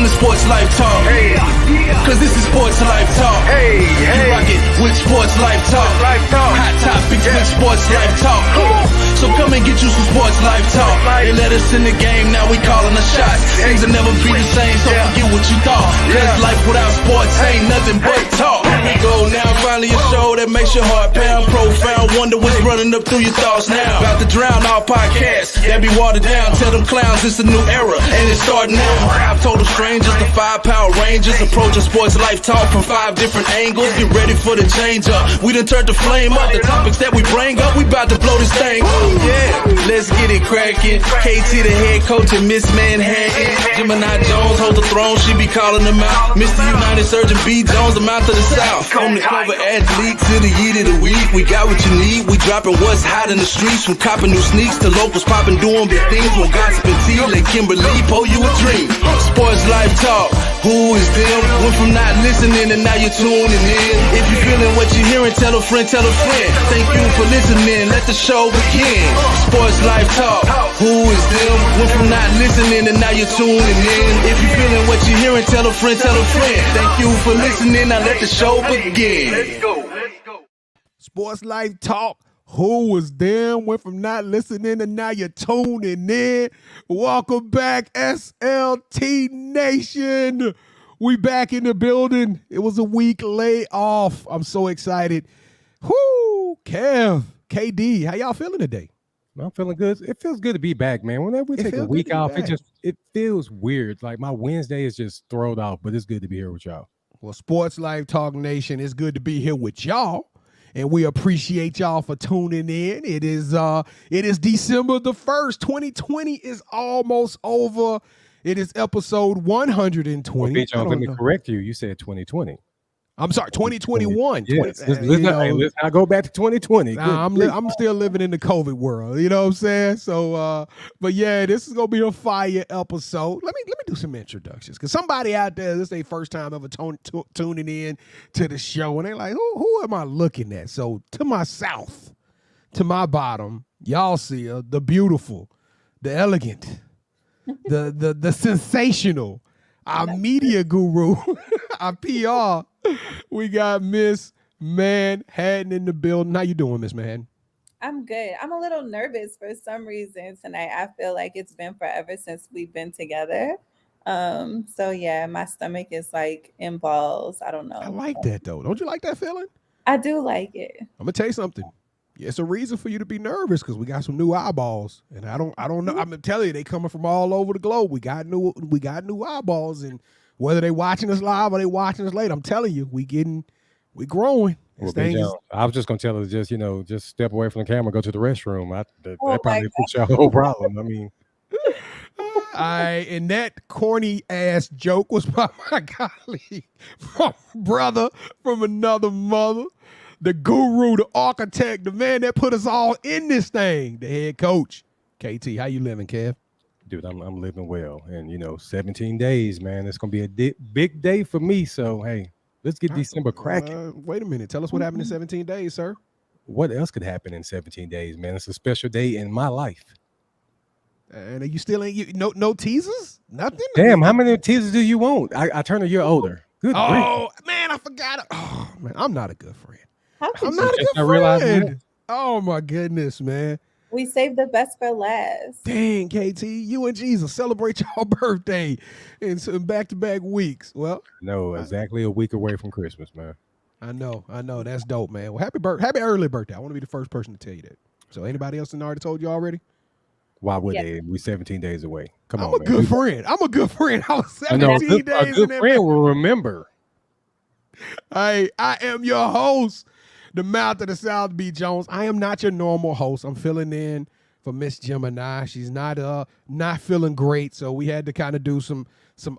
Listen to Sports Life Talk. Hey, Cause this is Sports Life Talk. hey, You hey. rock it with Sports Life Talk. Life Talk. Hot topics Yeah. with Sports Life Talk. So come and get you some Sports Life Talk. Life. They let us in the game, now we calling the shots. Things will never be the same, so Yeah. forget what you thought. Yeah. Cause life without sports ain't nothing but talk. Here we go now, finally a show that makes your heart pound. Profound, wonder what's running up through your thoughts now. About to drown our podcasts that be watered down. Tell them clowns it's a new era, and it's starting now. I've told them strangers, the 5 Power Rangers, approaching Sports Life Talk from 5 different angles. Get ready for the change up. We done turned the flame up. The topics that we bring up, we about to blow this thing up. Yeah, let's get it cracking. KT the head coach and Miss Manhattan. Gemini Jones holds the throne, she be calling them out. Mr. United Surgeon B. Jones, the mouth of the South. From the cover athlete to the yeet of the week, we got what you need. We dropping what's hot in the streets, from copping new sneaks to locals popping, doing big things. When gossip and tea, let Kimberly pour you a dream. Sports Life Talk, who is them? Went from not listening and now you're tuning in. If you're feeling what you're hearing, tell a friend, tell a friend. Thank you for listening, let the show begin. Sports Life Talk, who is them? Went from not listening and now you're tuning in. If you're feeling what you're hearing, tell a friend, tell a friend. Thank you for listening, now let the show begin. Let's go. Let's go. Sports Life Talk. Who was them? Went from not listening to now you're tuning in. Welcome back, SLT Nation. We back in the building. It was a week layoff. I'm so excited. Whoo, Kev, KD, how y'all feeling today? I'm feeling good. It feels good to be back, man. Whenever we It take a feels good week to be off, back. it feels weird. Like my Wednesday is just thrown off, but it's good to be here with y'all. Well, Sports Life Talk Nation, it's good to be here with y'all. And we appreciate y'all for tuning in. It is December the 1st. 2020 is almost over. It is episode 120. Well, Big I John, don't let me know. correct you. You said 2020. I'm sorry, 2021. Yes. Let's You know, not go back to 2020. Nah, I'm still living in the COVID world. You know what I'm saying? So, but yeah, this is gonna be a fire episode. Let me do some introductions, because somebody out there, this is their first time ever tuning in to the show, and they're like, who am I looking at? So to my south, to my bottom, y'all see her, the beautiful, the elegant, the sensational, our media guru, our PR. We got Miss Manhattan in the building. How you doing, Miss Manhattan? I'm good. I'm a little nervous for some reason tonight. I feel like it's been forever since we've been together. So yeah, my stomach is like in balls. I don't know. I like that though. Don't you like that feeling? I do like it. I'm gonna tell you something. It's a reason for you to be nervous, because we got some new eyeballs, and I don't know. I'm gonna tell you, they coming from all over the globe. We got new eyeballs, and whether they watching us live or they watching us later, I'm telling you, we growing. Well, This Big thing is- John, I was just gonna tell her just step away from the camera, go to the restroom. That Oh, probably my fix your whole problem. I mean, and that corny ass joke was by my colleague, my brother from another mother, the guru, the architect, the man that put us all in this thing, the head coach. KT, how you living, Kev? dude, I'm living well, and 17 days, man. It's gonna be a big day for me. So hey, let's get December cracking. Wait a minute. Tell us what happened in 17 days, sir. What else could happen in 17 days, man? It's a special day in my life. And you still ain't no teasers? Nothing? Damn, how many teasers do you want? I turn a year older. Good grief. Oh, man, I forgot it. Oh, man, I'm not a good friend. How could I'm you? not a just good not realizing friend. Oh, my goodness, man. We saved the best for last. Dang, KT, you and Jesus celebrate your birthday in some back-to-back weeks. Well, No, exactly a week away from Christmas, man. I know. That's dope, man. Well, happy early birthday. I want to be the first person to tell you that. So anybody else already told you already? Why would Yeah. they? We 17 days away. Come I'm on, a man. good friend. I was I know 17 a days good in friend will remember. Hey, I am your host, the mouth of the South, B. Jones. I am not your normal host. I'm filling in for Miss Gemini. She's not feeling great, so we had to kind of do some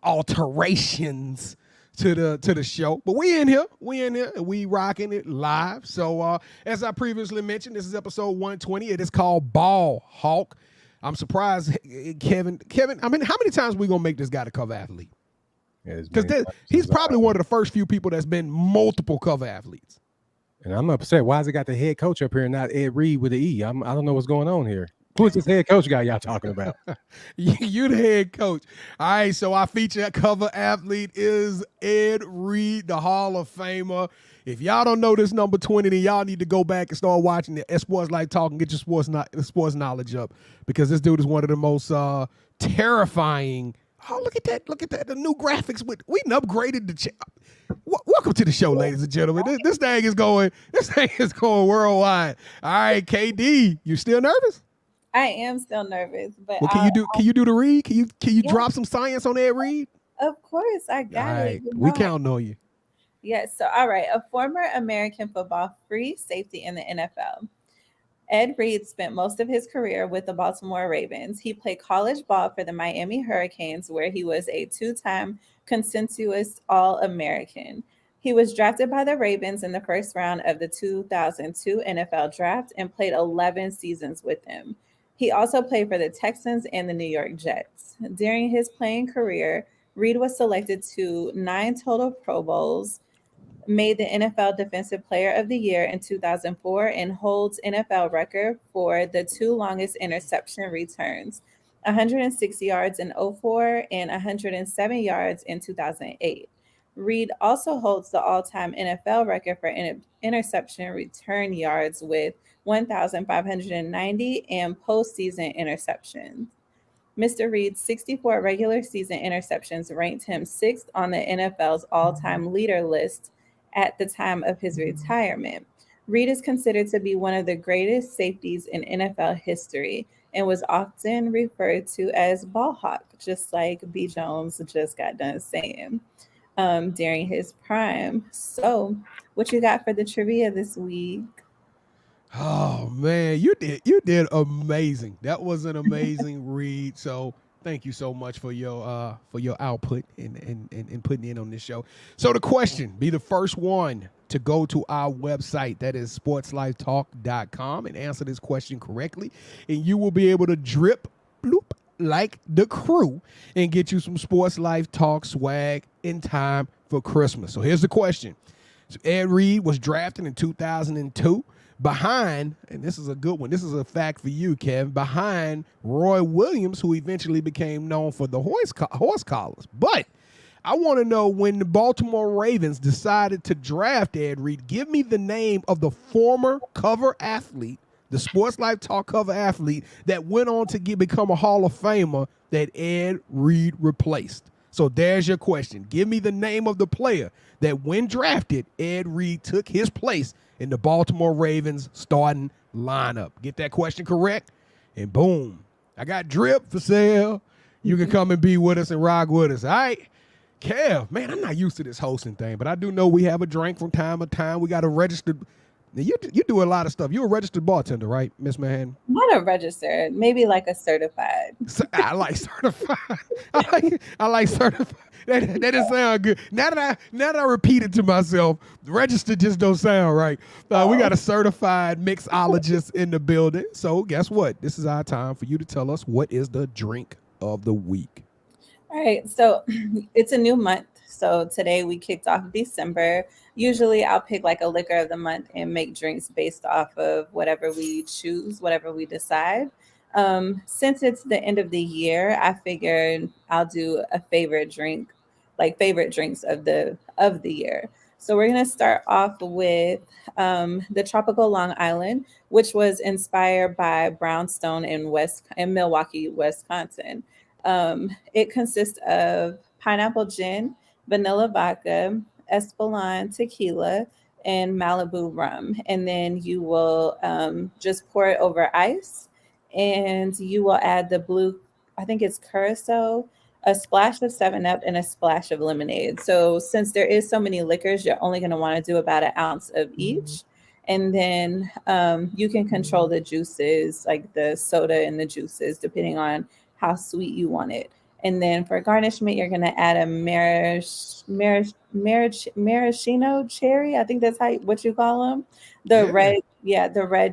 alterations to the show. But we in here, and we rocking it live. So as I previously mentioned, this is episode 120. It is called Ball Hawk. I'm surprised, Kevin. I mean, how many times we gonna make this guy the cover athlete? Because he's probably one of the first few people that's been multiple cover athletes. And I'm upset. Why has it got the head coach up here and not Ed Reed with the E? I don't know what's going on here. Who's this head coach guy y'all talking about? You the head coach. All right, so our feature cover athlete is Ed Reed, the Hall of Famer. If y'all don't know this number 20, then y'all need to go back and start watching the Sports Life Talk and get your sports knowledge up, because this dude is one of the most terrifying. Oh, look at that. Look at that. The new graphics. We done upgraded the welcome to the show, ladies and gentlemen. This thing is going worldwide. All right, KD, you still nervous? I am still nervous, but Well, can you do the read? Can you drop some science on that read? Of course, I got All right, it. we counting on you. Yes. So, all right. A former American football free safety in the NFL. Ed Reed spent most of his career with the Baltimore Ravens. He played college ball for the Miami Hurricanes, where he was a two-time consensus All-American. He was drafted by the Ravens in the first round of the 2002 NFL Draft and played 11 seasons with them. He also played for the Texans and the New York Jets. During his playing career, Reed was selected to 9 total Pro Bowls, made the NFL Defensive Player of the Year in 2004, and holds NFL record for the 2 longest interception returns, 160 yards in 2004 and 107 yards in 2008. Reed also holds the all-time NFL record for interception return yards with 1,590 and postseason interceptions. Mr. Reed's 64 regular season interceptions ranked him 6th on the NFL's all-time leader list at the time of his retirement. Reed is considered to be one of the greatest safeties in NFL history and was often referred to as ball hawk, just like B. Jones just got done saying during his prime. So, what you got for the trivia this week? Oh man, you did amazing. That was an amazing read. So thank you so much for your output and putting in on this show. So the question, be the first one to go to our website, that is SportsLifeTalk.com, and answer this question correctly, and you will be able to drip bloop like the crew and get you some Sports Life Talk swag in time for Christmas. So here's the question. So Ed Reed was drafted in 2002 behind, and this is a good one, this is a fact for you, Kev, behind Roy Williams, who eventually became known for the horse collars. But I want to know, when the Baltimore Ravens decided to draft Ed Reed, give me the name of the former cover athlete, the Sports Life Talk cover athlete, that went on to become a Hall of Famer that Ed Reed replaced. So there's your question. Give me the name of the player that, when drafted, Ed Reed took his place in the Baltimore Ravens starting lineup. Get that question correct, and boom, I got drip for sale. You can come and be with us and rock with us. All right, Kev, man, I'm not used to this hosting thing, but I do know we have a drink from time to time. We got a registered. Now, you do a lot of stuff. You're a registered bartender, right, Miss Manhattan? Not a registered, maybe like a certified. I like certified. I like certified. That doesn't sound good. Now that I repeat it to myself, registered just don't sound right. We got a certified mixologist in the building. So guess what? This is our time for you to tell us what is the drink of the week. All right, so it's a new month. So today we kicked off December. Usually I'll pick like a liquor of the month and make drinks based off of whatever we choose, whatever we decide. Since it's the end of the year, I figured I'll do a favorite drink, like favorite drinks of the year. So we're gonna start off with the Tropical Long Island, which was inspired by Brownstone in Milwaukee, Wisconsin. It consists of pineapple gin, vanilla vodka, Espolòn tequila, and Malibu rum. And then you will just pour it over ice, and you will add the blue, I think it's curacao, a splash of 7-Up, and a splash of lemonade. So since there is so many liquors, you're only going to want to do about an ounce of each. And then you can control the juices, like the soda and the juices, depending on how sweet you want it. And then for garnishment, you're going to add a maraschino cherry. I think that's what you call them. The red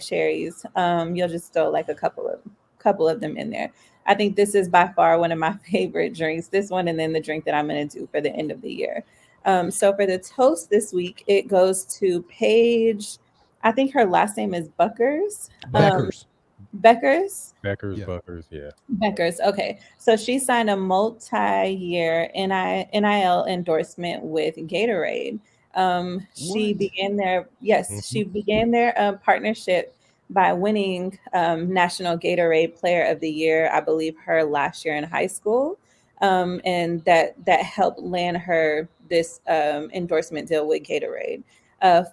cherries. You'll just throw like a couple of them in there. I think this is by far one of my favorite drinks. This one, and then the drink that I'm going to do for the end of the year. So for the toast this week, it goes to Paige. I think her last name is Buckers. Beckers. Beckers, Yeah. Buckers, yeah. Beckers. Okay. So she signed a multi-year NIL endorsement with Gatorade. She What? began their yes, Mhm. she began their partnership by winning National Gatorade Player of the Year, I believe her last year in high school. And that helped land her this endorsement deal with Gatorade.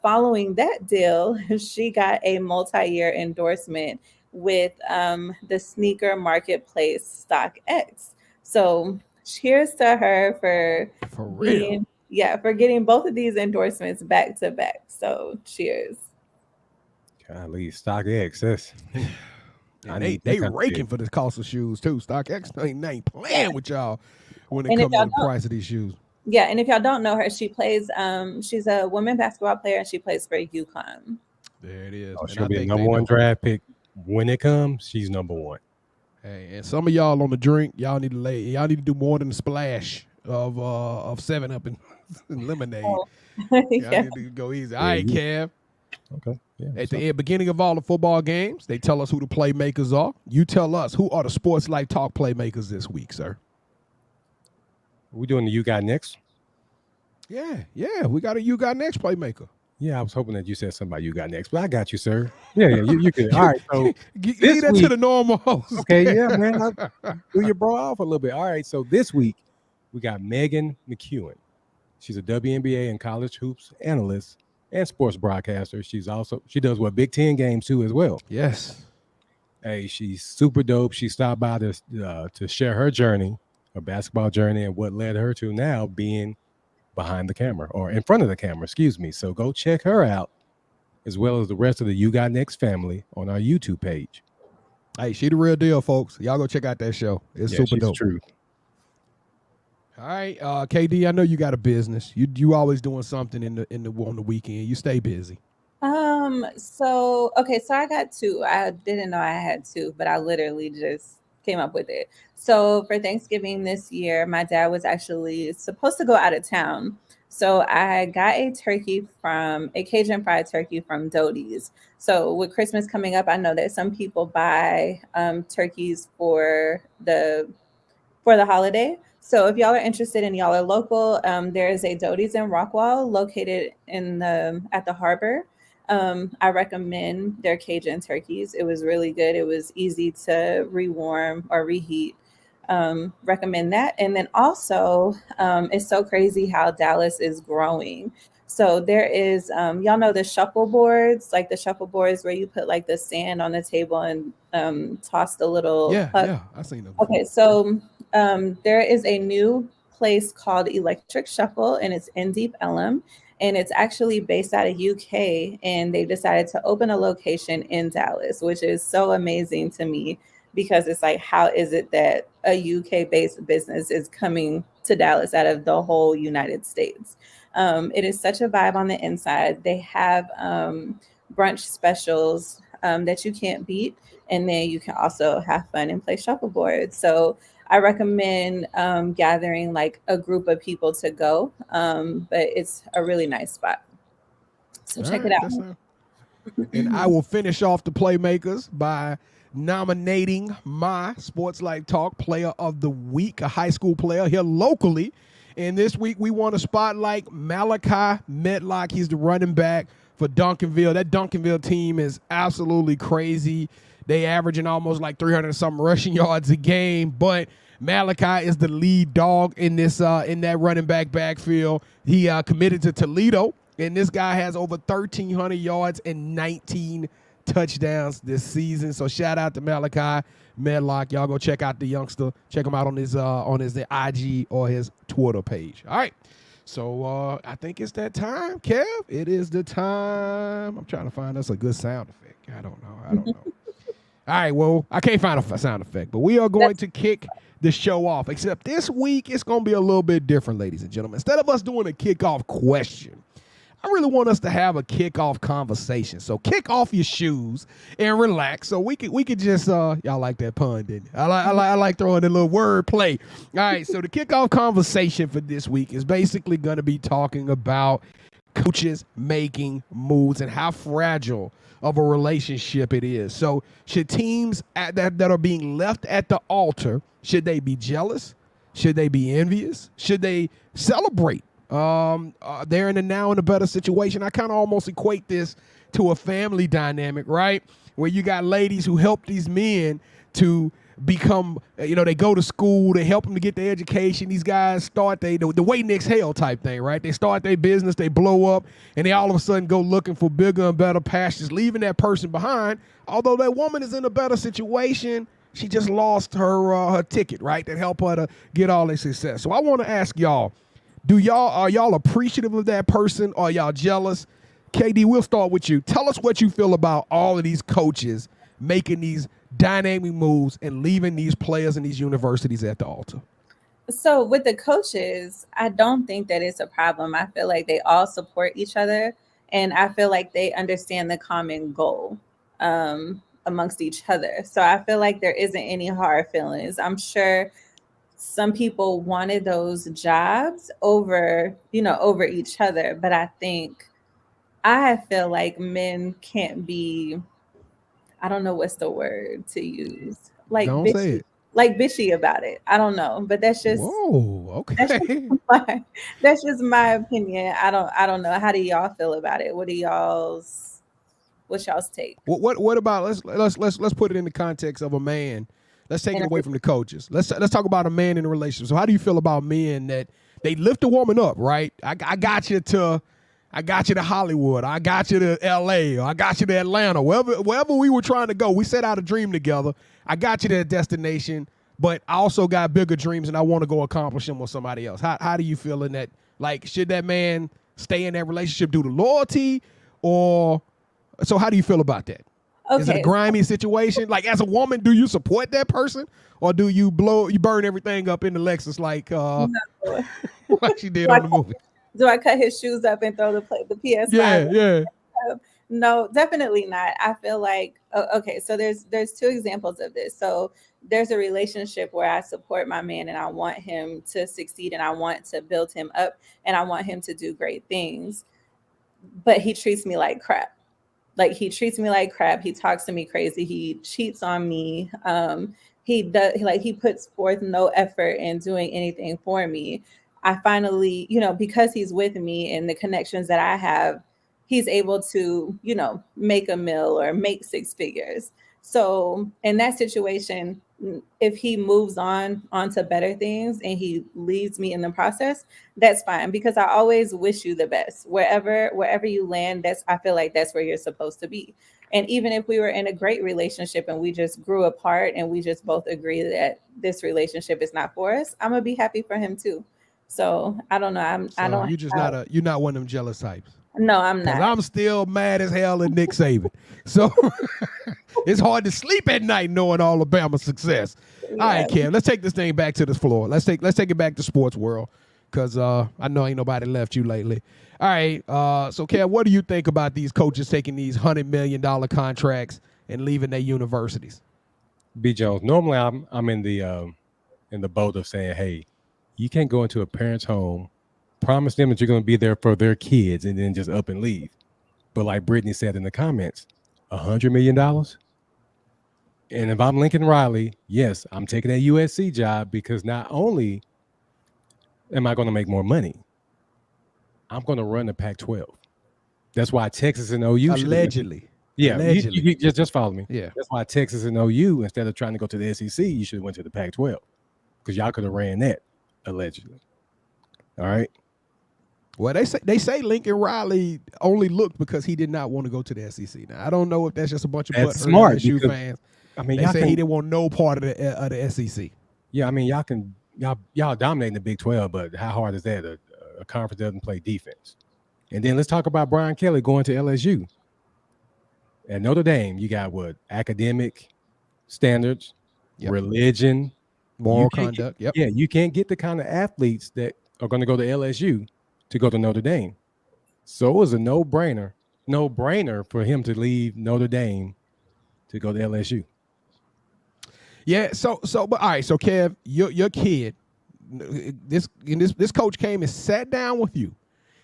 Following that deal, she got a multi-year endorsement with the sneaker marketplace StockX. So cheers to her For real? being for getting both of these endorsements back to back. So cheers. Golly, StockX. That's I And need that they kind of raking deal. for the cost of shoes too. StockX ain't playing with y'all when it And if comes to y'all the don't price of these shoes. and if y'all don't know her, she plays she's a women basketball player and she plays for UConn. There it is. Oh, And she'll I be a think number they one know. draft pick when it comes. She's number one. Hey, and some of y'all on the drink, y'all need to do more than a splash of 7-Up and lemonade. Oh, Y'all yeah. need to go easy. All Yeah, right, Kev. Okay. Yeah. At the beginning of all the football games, they tell us who the playmakers are. You tell us who are the Sports Life Talk playmakers this week, sir. we doing the You Got Next? Yeah, we got a You Got Next playmaker. Yeah, I was hoping that you said somebody You Got Next, but I got you, sir. Yeah, you good. All right. So Leave that to the normal host. okay, yeah, man. Do your bro off a little bit. All right. So this week we got Megan McEwen. She's a WNBA and college hoops analyst and sports broadcaster. She does Big Ten games too as well. Yes. Hey, she's super dope. She stopped by to share her journey, her basketball journey, and what led her to now being behind the camera or in front of the camera, excuse me. So go check her out as well as the rest of the You Got Next family on our YouTube page. Hey, she the real deal, folks. Y'all go check out that show. It's super she's dope. True. All right, KD, I know you got a business. You always doing something on the weekend. You stay busy. So I got two. I didn't know I had two, but I literally just came up with it. So for Thanksgiving this year, my dad was actually supposed to go out of town. So I got a Cajun fried turkey from Doty's. So with Christmas coming up, I know that some people buy turkeys for the holiday. So if y'all are interested and y'all are local, there is a Doty's in Rockwall located at the harbor. I recommend their Cajun turkeys. It was really good. It was easy to rewarm or reheat. Recommend that. And then also, it's so crazy how Dallas is growing. So there is, y'all know the shuffleboards, like the shuffleboards where you put like the sand on the table and toss the little puck. Yeah, I seen them. Okay, so there is a new place called Electric Shuffle, and it's in Deep Ellum, and it's actually based out of UK, and they decided to open a location in Dallas, which is so amazing to me because it's like, how is it that a UK-based business is coming to Dallas out of the whole United States? It is such a vibe on the inside. They have brunch specials that you can't beat. And then you can also have fun and play shuffleboard. So I recommend gathering like a group of people to go. But it's a really nice spot. So check it out. And I will finish off the playmakers by nominating my Sports Life Talk Player of the Week, a high school player here locally. And this week we want to spotlight Malachi Medlock. He's the running back for Duncanville. That Duncanville team is absolutely crazy. They averaging almost like 300 something rushing yards a game, but Malachi is the lead dog in this in that running back backfield. He committed to Toledo, and this guy has over 1,300 yards and 19 touchdowns this season. So shout out to Malachi Medlock. Y'all go check out the youngster. Check him out on his IG or his Twitter page. All right. So I think it's that time, Kev. It is the time. I'm trying to find us a good sound effect. I don't know. All right, well, I can't find a sound effect, but we are going to kick the show off, except this week it's going to be a little bit different, ladies and gentlemen. Instead of us doing a kickoff question, I really want us to have a kickoff conversation. So kick off your shoes and relax. So we could just y'all like that pun, didn't you? I like throwing a little word play. All right, so the kickoff conversation for this week is basically going to be talking about coaches making moves and how fragile of a relationship it is. So should teams that are being left at the altar, should they be jealous? Should they be envious? Should they celebrate? They're now in a better situation. I kind of almost equate this to a family dynamic, right? Where you got ladies who help these men to become, they go to school, they help them to get their education. These guys start the waiting exhale type thing, right? They start their business, they blow up, and they all of a sudden go looking for bigger and better pastures, leaving that person behind. Although that woman is in a better situation, she just lost her ticket, right? That helped her to get all this success. So I want to ask y'all, are y'all appreciative of that person? Or are y'all jealous? KD, we'll start with you. Tell us what you feel about all of these coaches making these dynamic moves and leaving these players and these universities at the altar. So with the coaches, I don't think that it's a problem. I feel like they all support each other, and I feel like they understand the common goal amongst each other. So I feel like there isn't any hard feelings. I'm sure some people wanted those jobs over each other, but I feel like men can't be, I don't know what's the word to use, like don't bitchy, say it. like bitchy about it. I don't know, but that's just okay. that's just my opinion. I don't know. How do y'all feel about it? What's y'all's take? What about let's put it in the context of a man. Let's take it away from the coaches. Let's talk about a man in a relationship. So how do you feel about men that they lift a woman up, right? I got you to Hollywood. I got you to LA, or I got you to Atlanta, wherever we were trying to go. We set out a dream together. I got you to a destination, but I also got bigger dreams and I want to go accomplish them with somebody else. How do you feel in that? Like, should that man stay in that relationship due to loyalty, or so how do you feel about that? Okay. Is it a grimy situation? Like, as a woman, do you support that person, or do you burn everything up in the Lexus like like she did on the movie? Do I cut his shoes up and throw the PS5? Yeah. No, definitely not. I feel like, okay, so there's two examples of this. So there's a relationship where I support my man and I want him to succeed and I want to build him up and I want him to do great things, but he treats me like crap. Like, he treats me like crap. He talks to me crazy. He cheats on me. He puts forth no effort in doing anything for me. I finally, because he's with me and the connections that I have, he's able to, make a meal or make six figures. So in that situation, if he moves on to better things and he leaves me in the process, that's fine, because I always wish you the best. Wherever you land, I feel like that's where you're supposed to be. And even if we were in a great relationship and we just grew apart and we just both agree that this relationship is not for us, I'm gonna be happy for him too. So I don't know. You're not one of them jealous types. No, I'm not. I'm still mad as hell at Nick Saban. So it's hard to sleep at night knowing Alabama's success. Yeah. All right, Kev, let's take this thing back to the floor. Let's take it back to sports world, because I know ain't nobody left you lately. All right, so Kev, what do you think about these coaches taking these $100 million contracts and leaving their universities? B. Jones, normally I'm in the boat of saying, hey, you can't go into a parent's home, promise them that you're going to be there for their kids, and then just up and leave. But like Brittany said in the comments, $100 million? And if I'm Lincoln Riley, yes, I'm taking that USC job, because not only am I going to make more money, I'm going to run the Pac-12. That's why Texas and OU allegedly. You just follow me. Yeah. That's why Texas and OU, instead of trying to go to the SEC, you should have went to the Pac-12, because y'all could have ran that, allegedly. All right. Well, they say Lincoln Riley only looked because he did not want to go to the SEC. Now, I don't know if that's just a bunch of smart LSU fans. I mean, they say he didn't want no part of the SEC. Yeah, I mean, y'all dominating the Big 12, but how hard is that? A conference doesn't play defense. And then let's talk about Brian Kelly going to LSU. At Notre Dame, you got what? Academic standards, religion, moral conduct. Yeah, you can't get the kind of athletes that are going to go to LSU to go to Notre Dame. So it was a no-brainer for him to leave Notre Dame to go to LSU. Yeah, but all right, so Kev, your kid, this coach came and sat down with you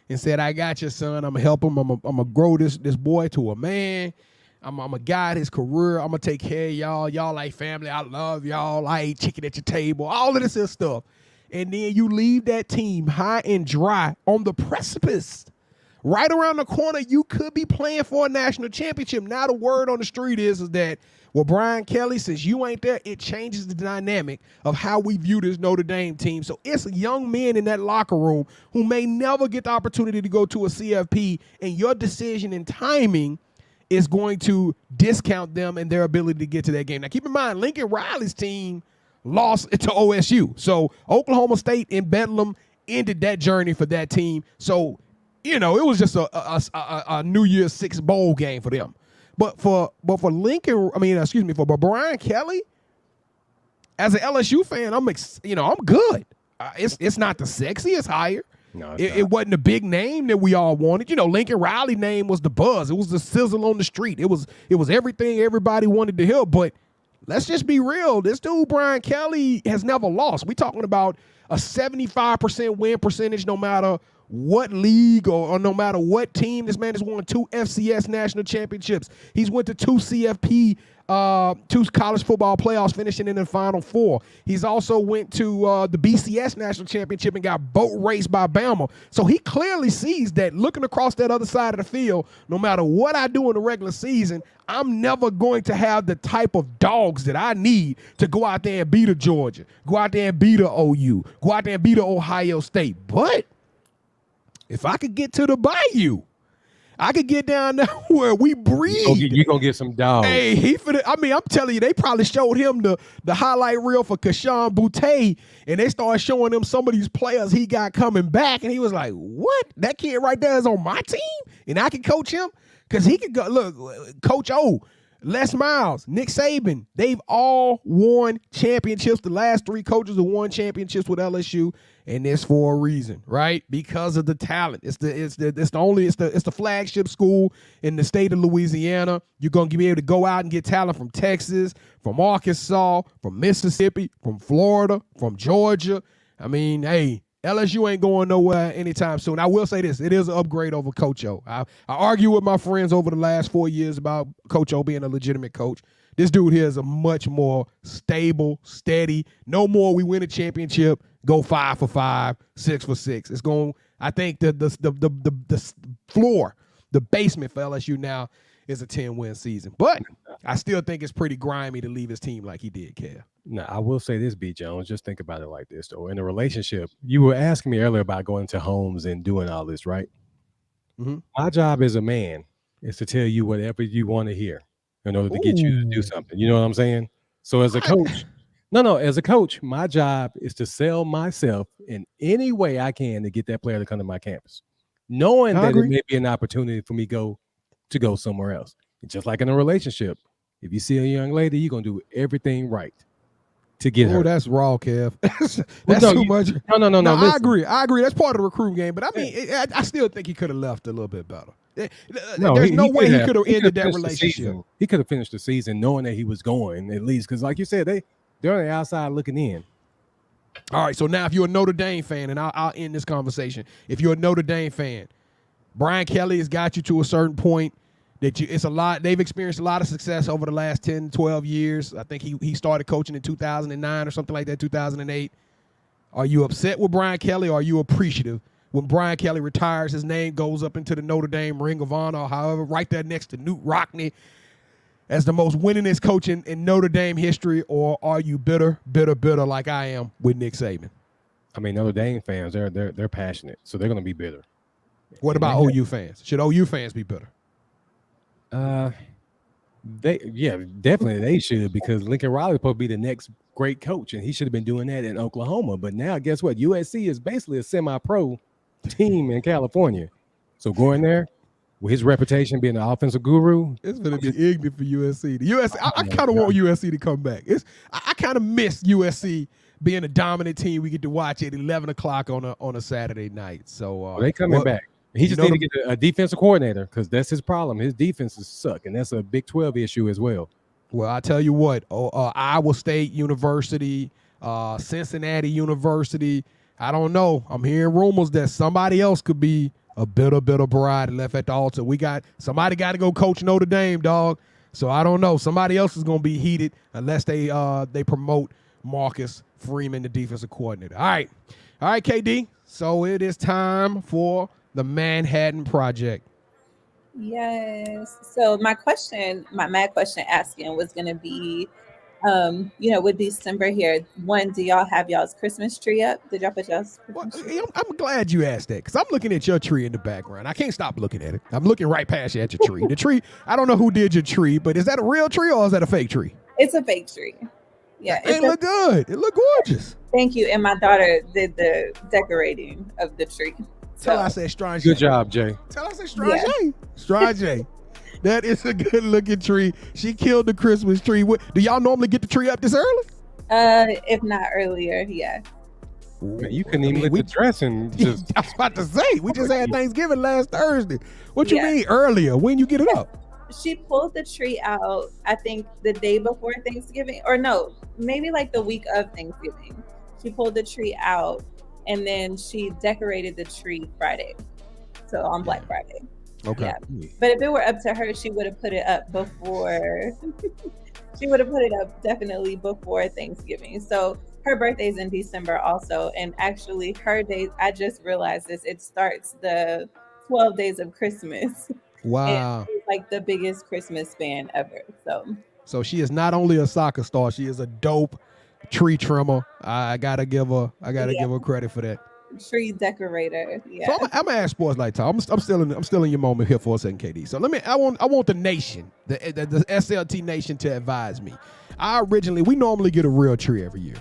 and said, I got you, son. I'm going to help him. I'm going to grow this boy to a man. I'm going to guide his career. I'm going to take care of y'all. Y'all like family. I love y'all. I ate chicken at your table. All of this is stuff. And then you leave that team high and dry on the precipice. Right around the corner, you could be playing for a national championship. Now the word on the street is that, well, Brian Kelly, since you ain't there, it changes the dynamic of how we view this Notre Dame team. So it's young men in that locker room who may never get the opportunity to go to a CFP, and your decision and timing is going to discount them and their ability to get to that game. Now, keep in mind, Lincoln Riley's team lost to OSU. So Oklahoma State in Bedlam ended that journey for that team. So, it was just a New Year's Six bowl game for them. But for Brian Kelly, as an LSU fan, I'm good. It's not the sexiest hire. No, it wasn't a big name that we all wanted. Lincoln Riley name was the buzz. It was the sizzle on the street. It was everything everybody wanted to hear. But let's just be real. This dude, Brian Kelly, has never lost. We talking about a 75% win percentage no matter what league or no matter what team. This man has won 2 FCS national championships. He's went to 2 CFP, 2 college football playoffs, finishing in the Final Four. He's also went to the BCS national championship and got boat raced by Bama. So he clearly sees that looking across that other side of the field, no matter what I do in the regular season, I'm never going to have the type of dogs that I need to go out there and beat a Georgia, go out there and beat a OU, go out there and beat a Ohio State. But if I could get to the Bayou, I could get down there where we breathe. You're going to get some dogs. Hey, I'm telling you, they probably showed him the highlight reel for Kashawn Boutte, and they started showing him some of these players he got coming back, and he was like, what? That kid right there is on my team, and I can coach him? Because he could go, look, Coach O, Les Miles, Nick Saban, they've all won championships. The last 3 coaches have won championships with LSU, and it's for a reason, right? Because of the talent. It's the flagship school in the state of Louisiana. You're going to be able to go out and get talent from Texas, from Arkansas, from Mississippi, from Florida, from Georgia. I mean, hey, LSU ain't going nowhere anytime soon. I will say this. It is an upgrade over Coach O. I argue with my friends over the last 4 years about Coach O being a legitimate coach. This dude here is a much more stable, steady. No more we win a championship, go 5 for 5, 6 for 6. It's going. I think the floor, the basement for LSU now is a 10-win season. But I still think it's pretty grimy to leave his team like he did, Kev. Now, I will say this, B. Jones. Just think about it like this, though. In a relationship, you were asking me earlier about going to homes and doing all this, right? Mm-hmm. My job as a man is to tell you whatever you want to hear in order to get you to do something. You know what I'm saying? So as a coach, as a coach, my job is to sell myself in any way I can to get that player to come to my campus, knowing that it may be an opportunity for me to go somewhere else. Just like in a relationship, if you see a young lady, you're going to do everything right to get her. Oh, that's raw, Kev. That's too much. No. I agree. That's part of the recruit game. But I mean, I still think he could have left a little bit better. There's no way he could have ended that relationship. He could have finished the season knowing that he was going, at least, because like you said, they're on the outside looking in. All right, so now if you're a Notre Dame fan, and I'll end this conversation. If you're a Notre Dame fan, Brian Kelly has got you to a certain point that it's a lot. They've experienced a lot of success over the last 10, 12 years. I think he started coaching in 2009 or something like that, 2008. Are you upset with Brian Kelly, or are you appreciative when Brian Kelly retires, his name goes up into the Notre Dame Ring of Honor, or however, right there next to Newt Rockne as the most winningest coach in Notre Dame history, or are you bitter like I am with Nick Saban? I mean, Notre Dame fans, they're passionate, so they're going to be bitter. What about OU fans? Should OU fans be bitter? Definitely they should, because Lincoln Riley is supposed to be the next great coach, and he should have been doing that in Oklahoma. But now, guess what? USC is basically a semi-pro team in California. So going there with his reputation being an offensive guru, it's going to be ignorant for USC. The USC, I kind of want USC to come back. I kind of miss USC being a dominant team we get to watch at 11 o'clock on a Saturday night. So they coming back. He just need to get a defensive coordinator, because that's his problem. His defenses suck, and that's a Big 12 issue as well. Well, I tell you what, Iowa State University, Cincinnati University, I don't know. I'm hearing rumors that somebody else could be a bitter bride left at the altar. Somebody got to go coach Notre Dame, dog. So I don't know. Somebody else is going to be heated unless they promote Marcus Freeman, the defensive coordinator. All right, KD. So it is time for the Manhattan Project. Yes. So my mad question asking was going to be, with December here, do y'all have y'all's Christmas tree up? Did y'all put y'all's Christmas tree? I'm glad you asked that because I'm looking at your tree in the background. I can't stop looking at it. I'm looking right past you at your tree. The tree, I don't know who did your tree, but is that a real tree or is that a fake tree? It's a fake tree. Yeah. It look good. It look gorgeous. Thank you. And my daughter did the decorating of the tree. Tell her I said Strange. Good job, Jay. Tell her I said Strange. Yeah. Strange. That is a good looking tree. She killed the Christmas tree. Do y'all normally get the tree up this early? If not earlier, yeah. Man, you couldn't even get the dressing. Just I was about to say, we just had Thanksgiving last Thursday. What you mean earlier? When you get it up? She pulled the tree out, I think the day before Thanksgiving, or no, maybe like the week of Thanksgiving. She pulled the tree out and then she decorated the tree Friday. So on Black Friday. Okay. Yeah. But if it were up to her, she would have put it up before. She would have put it up definitely before Thanksgiving. So her birthday's in December also. And actually her days, I just realized this, it starts the 12 days of Christmas. Wow. And she's like the biggest Christmas fan ever. So she is not only a soccer star, she is a dope tree trimmer. I gotta give her credit for that. Tree decorator. Yeah. So I'm gonna ask Sports Light Talk. I'm still in your moment here for a second, KD. So I want the nation, the SLT nation to advise me. We normally get a real tree every year,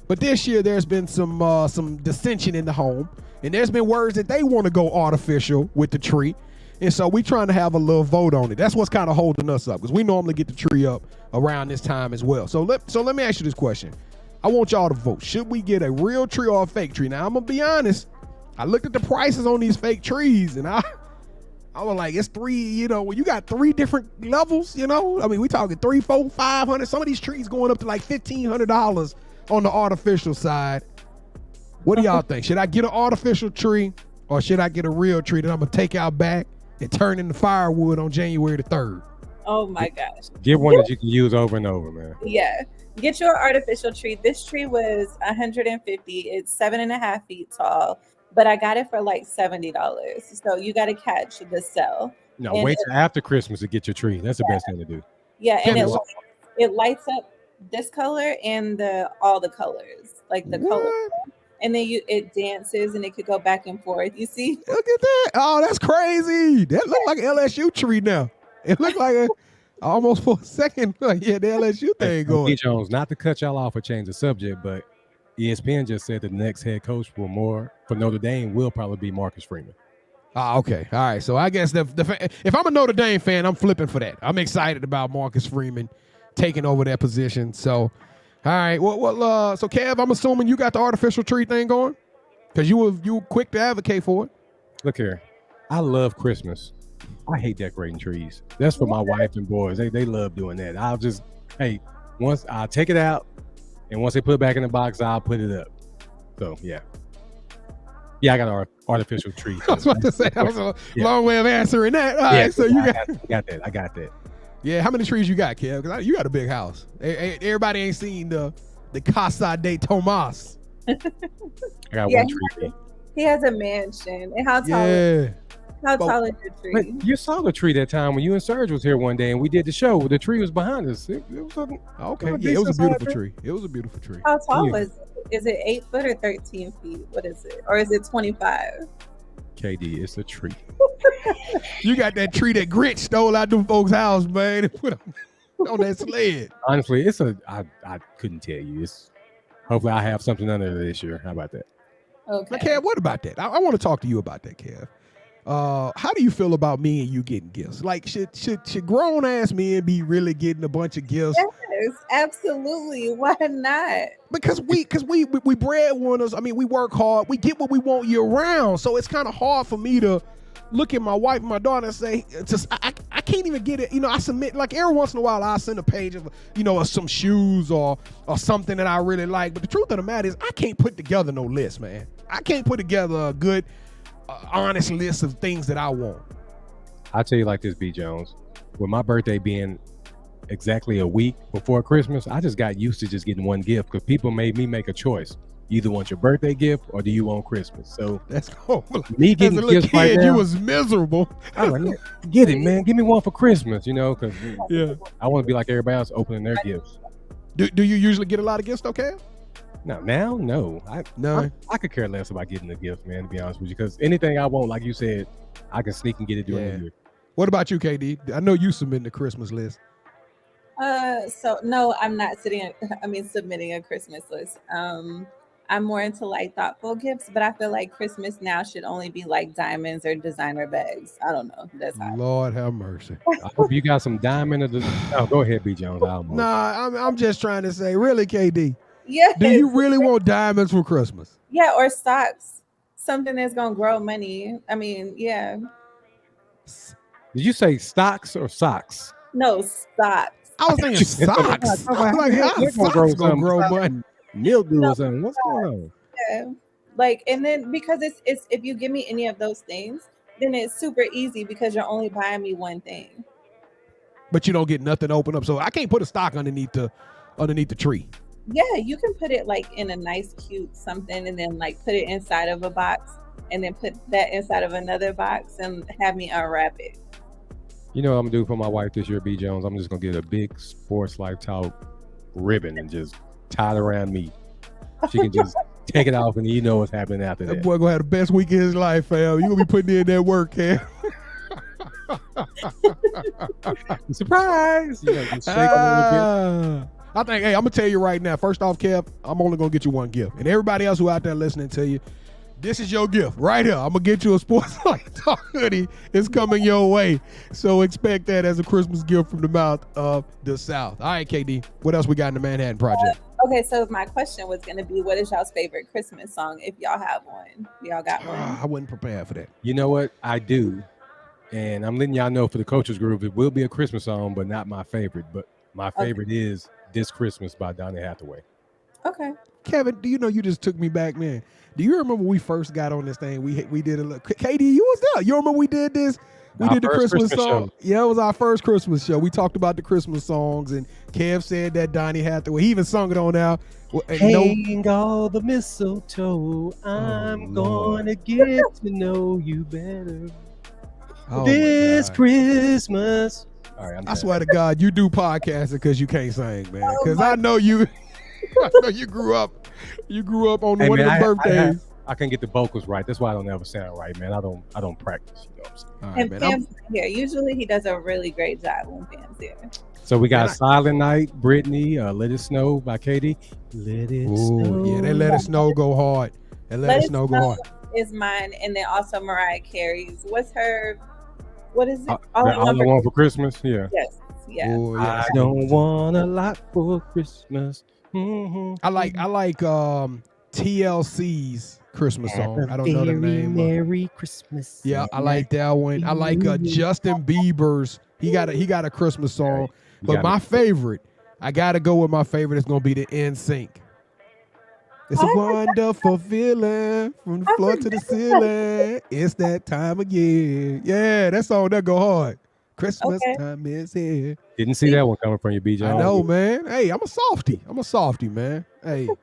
but this year there's been some dissension in the home, and there's been words that they want to go artificial with the tree, and so we trying to have a little vote on it. That's what's kind of holding us up because we normally get the tree up around this time as well. So let me ask you this question. I want y'all to vote. Should we get a real tree or a fake tree? Now, I'm going to be honest. I looked at the prices on these fake trees, and I was like, it's three, when you got three different levels, I mean, we talking 300, 400, 500. Some of these trees going up to like $1,500 on the artificial side. What do y'all think? Should I get an artificial tree or should I get a real tree that I'm going to take out back and turn into firewood on January the 3rd? Oh, my gosh. Get one that you can use over and over, man. Yeah. Get your artificial tree. This tree was $150. It's 7.5 feet tall, but I got it for like $70. So you got to catch the sale. No, wait till after Christmas to get your tree. That's the best thing to do. Yeah, and it lights up this color and all the colors, like the color. And then it dances and it could go back and forth. You see? Look at that. Oh, that's crazy. That looked like an LSU tree now. It looked like almost for a second, the LSU thing going. Gemini Jones, not to cut y'all off or change the subject, but ESPN just said the next head coach for Notre Dame will probably be Marcus Freeman. Okay. All right. So I guess if I'm a Notre Dame fan, I'm flipping for that. I'm excited about Marcus Freeman taking over that position. So, all right. Well, so Kev, I'm assuming you got the artificial tree thing going because you were quick to advocate for it. Look here. I love Christmas. I hate decorating trees. That's for my wife and boys. They love doing that. Once I'll take it out, and once they put it back in the box, I'll put it up. So yeah, I got an artificial tree. I was about to say that was a long way of answering that. All right, so you got that. I got that. Yeah, how many trees you got, Kev? Because you got a big house. Everybody ain't seen the Casa de Tomas. I got one tree. He has a mansion. And how tall? How tall is your tree? You saw the tree that time when you and Serge was here one day and we did the show. The tree was behind us. It was it was a beautiful tree. It was a beautiful tree. How tall was it? Is it 8 foot or 13 feet? What is it? Or is it 25? KD, it's a tree. You got that tree that Grinch stole out them folks' house, man, and put on that sled. Honestly, I couldn't tell you. Hopefully I have something under there this year. How about that? Okay. Now, Kev, what about that? I want to talk to you about that, Kev. How do you feel about me and you getting gifts? Like, should grown ass men be really getting a bunch of gifts? Yes, absolutely. Why not? Because we breadwinners. I mean, we work hard. We get what we want year round. So it's kind of hard for me to look at my wife and my daughter and say, I can't even get it. I submit, like every once in a while I send a page of, of some shoes or something that I really like. But the truth of the matter is I can't put together no list, man. I can't put together a good honest list of things that I want. I'll tell you like this, B. Jones. With my birthday being exactly a week before Christmas, I just got used to just getting one gift because people made me make a choice. You either want your birthday gift or do you want Christmas? So That's cool. me getting As a little gifts right kid, now, you was miserable. I'm like, get it, man. Give me one for Christmas, because Yeah. I want to be like everybody else opening their gifts. Do you usually get a lot of gifts, okay? Now, no. I could care less about getting a gift, man, to be honest with you, because anything I want, like you said, I can sneak and get it during the year. What about you, KD? I know you submitting the Christmas list. So no, I'm not submitting a Christmas list. I'm more into like thoughtful gifts, but I feel like Christmas now should only be like diamonds or designer bags. I don't know. That's how. Lord have mercy. I hope you got some diamond. Oh, go ahead, B. Jones. Nah, I'm just trying to say, really, KD. Yeah. Do you really want diamonds for Christmas? Yeah, or stocks. Something that's gonna grow money. I mean, yeah. Did you say stocks or socks? No, stocks. I was thinking socks. I was like, how socks gonna grow money? Mildew or something. What's going on? Yeah. Like, and then because it's if you give me any of those things, then it's super easy because you're only buying me one thing. But you don't get nothing open up. So I can't put a stock underneath the tree. Yeah, you can put it like in a nice, cute something, and then like put it inside of a box, and then put that inside of another box, and have me unwrap it. You know what I'm gonna do for my wife this year, B. Jones? I'm just gonna get a big SportsLifeTalk ribbon and just tie it around me. She can just take it off, and you know what's happening after that. That boy gonna have the best week of his life, fam. You gonna be putting in that work, Cam. Surprise! Just shake a little bit. I think, hey, I'm gonna tell you right now. First off, Kev, I'm only gonna get you one gift, and everybody else who out there listening to you, this is your gift right here. I'm gonna get you a SportsLifeTalk hoodie. It's coming your way, so expect that as a Christmas gift from the mouth of the South. All right, KD, what else we got in the Manhattan Project? Okay, so my question was gonna be, what is y'all's favorite Christmas song? If y'all have one, y'all got one? I wasn't prepared for that. You know what? I do, and I'm letting y'all know for the coaches group, it will be a Christmas song, but not my favorite. But my favorite is "This Christmas" by Donny Hathaway. Okay. Kevin, do you know you just took me back, man? Do you remember when we first got on this thing? We did a little. KD, you was there. You remember we did this? We did the Christmas song. Show. Yeah, it was our first Christmas show. We talked about the Christmas songs, and Kev said that Donny Hathaway. He even sung it on now. Hang all the mistletoe. I'm gonna get to know you better this Christmas. All right, I swear to God, you do podcasting because you can't sing, man. Because I know you. I know you grew up. You grew up on one of the birthdays. I can get the vocals right. That's why I don't ever sound right, man. I don't practice. You know what I'm saying? All right, And man. Pam's here. Usually he does a really great job when Pam's here. So we got Silent Night, Brittany, Let It Snow by Katie. Let It Snow. Yeah, they Let It Snow go hard. They Let It Snow go hard. Is mine, and then also Mariah Carey's. What is it? All I Want for Christmas? Yeah. Yes. Yeah. Ooh, yeah. I don't want a lot for Christmas. Mm-hmm. I like TLC's Christmas song. I don't know the name. Merry Christmas. Yeah, I like that one. I like Justin Bieber's. He got a Christmas song. But my favorite, I gotta go with my favorite. It's gonna be the NSYNC. It's a wonderful feeling from the floor to the ceiling. It's that time of year. Yeah, that song that go hard. Christmas time is here. Didn't see that one coming from you, B. Jones. I know, man. Hey, I'm a softie, man. Hey. All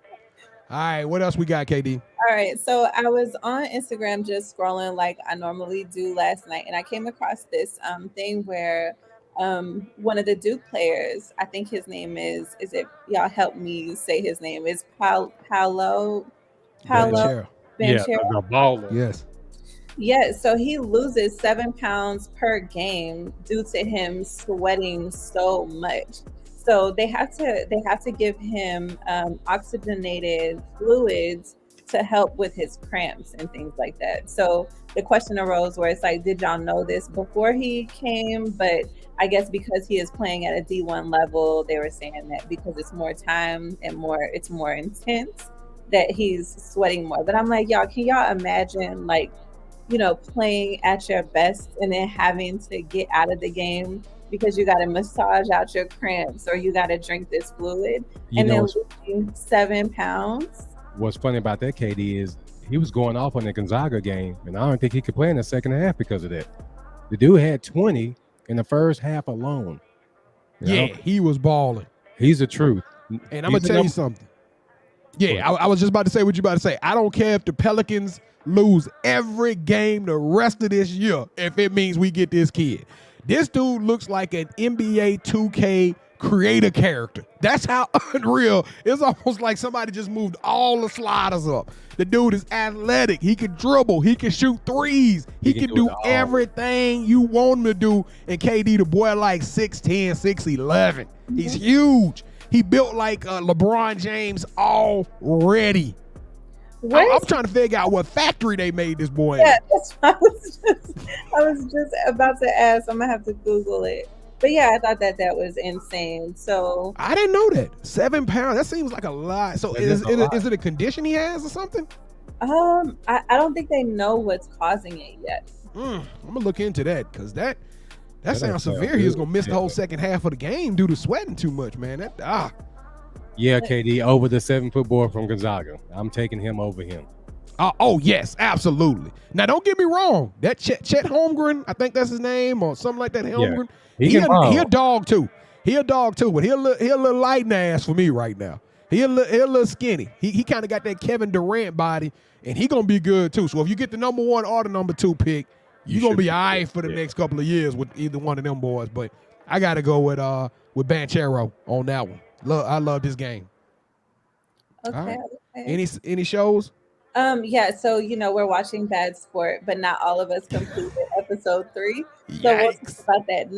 right, what else we got, KD? All right, so I was on Instagram just scrolling like I normally do last night, and I came across this thing where one of the Duke players, I think his name is it, y'all help me say his name, is Paolo Banchero. Yeah, the baller. Yes. Yeah, so he loses 7 pounds per game due to him sweating so much. So they have to give him oxygenated fluids to help with his cramps and things like that. So the question arose where it's like, did y'all know this before he came? But I guess because he is playing at a D1 level, they were saying that because it's more time and it's more intense, that he's sweating more. But I'm like, y'all, can y'all imagine like, playing at your best and then having to get out of the game because you got to massage out your cramps or you got to drink this fluid and then losing 7 pounds? What's funny about that, Katie, is he was going off on the Gonzaga game, and I don't think he could play in the second half because of that. The dude had 20 in the first half alone. Yeah, he was balling. He's the truth. And I'm going to tell you something. Yeah, I was just about to say what you about to say. I don't care if the Pelicans lose every game the rest of this year if it means we get this kid. This dude looks like an NBA 2K creator character. That's how unreal. It's almost like somebody just moved all the sliders up. The dude is athletic. He can dribble. He can shoot threes. He can do everything you want him to do. And KD, the boy, like 6'10", 6'11". He's huge. He built like LeBron James already. I'm trying to figure out what factory they made this boy in. Yeah, that's what I was just about to ask. I'm gonna have to Google it. But yeah, I thought that was insane. So I didn't know that. 7 pounds. That seems like a lot. So is it a condition he has or something? I don't think they know what's causing it yet. I'm gonna look into that because that sounds severe. He was gonna miss the whole second half of the game due to sweating too much, man. Yeah, KD over the 7-foot boy from Gonzaga. I'm taking him over him. Oh yes, absolutely. Now don't get me wrong. That Chet Holmgren, I think that's his name or something like that. Holmgren. Yeah. He a dog too. He a dog too, but he a little light in the ass for me right now. He a little skinny. He kind of got that Kevin Durant body, and he gonna be good too. So if you get the number 1 or the number 2 pick, you're gonna be all right for the next couple of years with either one of them boys. But I gotta go with Banchero on that one. I love this game. Okay. Right. Any shows? Yeah, so we're watching Bad Sport, but not all of us completed episode 3. So we'll talk about that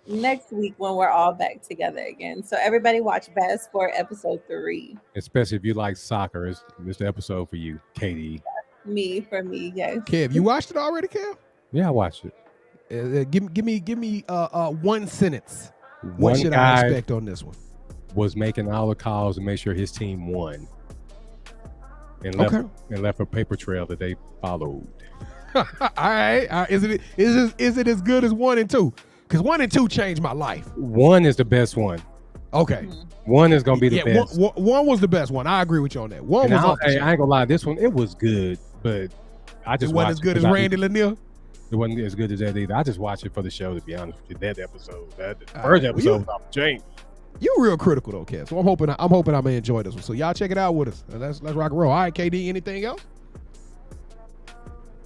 next week when we're all back together again. So everybody watch Bad Sport episode 3. Especially if you like soccer, it's the episode for you, KD. For me, yes. Kev, you watched it already, Kev? Yeah, I watched it. Give me one sentence. What should I expect on this one? Was making all the calls to make sure his team won. And left a paper trail that they followed. All right. Is it as good as 1 and 2? Because 1 and 2 changed my life. 1 is the best one. Okay. 1 is gonna be the best. 1 was the best one. I agree with you on that. I ain't gonna lie. This one, it was good, but I just wasn't as good as Randy Lanier. It wasn't as good as that either. I just watched it for the show, to be honest with you. That episode, first episode was off the chain. You real critical though, Kev. So I'm hoping I'm gonna enjoy this one. So y'all check it out with us. Let's rock and roll. All right, KD. Anything else?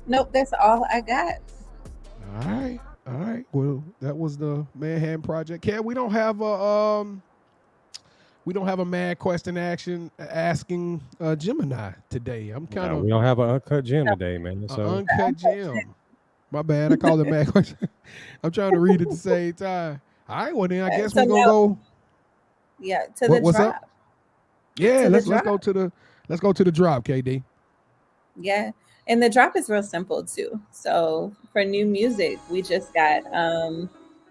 Nope, that's all I got. All right. Well, that was the Manhattan Project. Kev, we don't have a mad question asking Gemini today. I'm kind of we don't have an uncut gem today, man. So uncut gem. My bad. I called it mad question. I'm trying to read at the same time. All right. Well, then I guess we're gonna go. Yeah, to the what's drop. Up? Yeah, let's go to the drop, KD. Yeah, and the drop is real simple too. So for new music, we just got I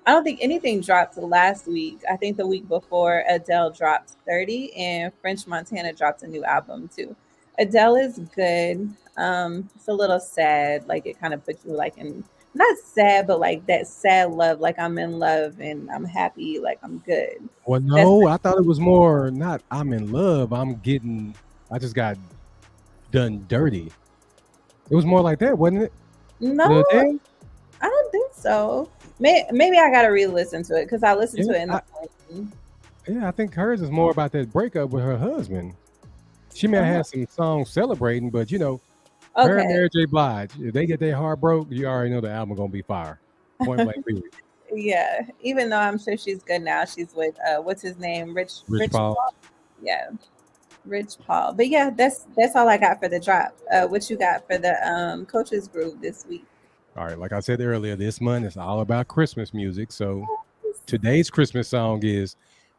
don't think anything dropped last week. I think the week before Adele dropped 30 and French Montana dropped a new album too. Adele is good. It's a little sad, like it kind of puts you like in not sad, but like that sad love, like I'm in love and I'm happy, like I'm good. Well, no, I thought it was more not I'm in love. I just got done dirty. It was more like that, wasn't it? No, I don't think so. Maybe I got to re-listen to it because I listened to it in the morning. Yeah, I think hers is more about that breakup with her husband. She may have had some songs celebrating, but her and Mary J. Blige, if they get their heart broke, you already know the album gonna be fire. Point blank period. Yeah, even though I'm sure she's good now. She's with what's his name, Rich Paul. Yeah, Rich Paul. But yeah, that's all I got for the drop. What you got for the Coaches Group this week? All right, like I said earlier, this month is all about Christmas music. So today's Christmas song is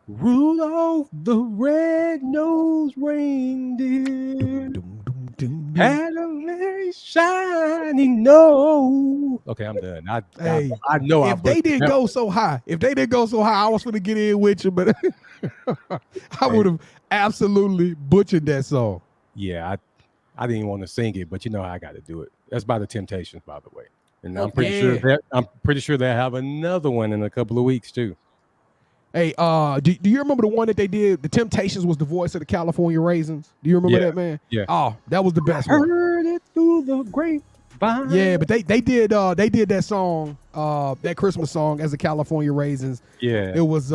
Rudolph the Red-Nosed Reindeer had a very shiny nose. Okay, I'm done. I know if they didn't go so high, I was going to get in with you, but I would have absolutely butchered that song. Yeah, I didn't even want to sing it, but you know how I got to do it. That's by the Temptations, by the way. And I'm pretty sure they'll have another one in a couple of weeks too. Hey, do you remember the one that they did? The Temptations was the voice of the California Raisins. Do you remember that, man? Yeah. Oh, that was the best one. heard it through the grapevine. Yeah, but they did that song, that Christmas song as the California Raisins. Yeah. It was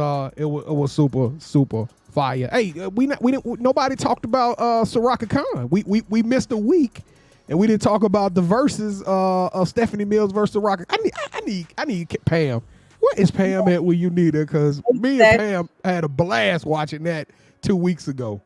super fire. Hey, nobody talked about Soraka Khan. We missed a week, and we didn't talk about the verses of Stephanie Mills versus Soraka. I need Pam. Where is Pam at when you need her? Because me and Pam had a blast watching that 2 weeks ago.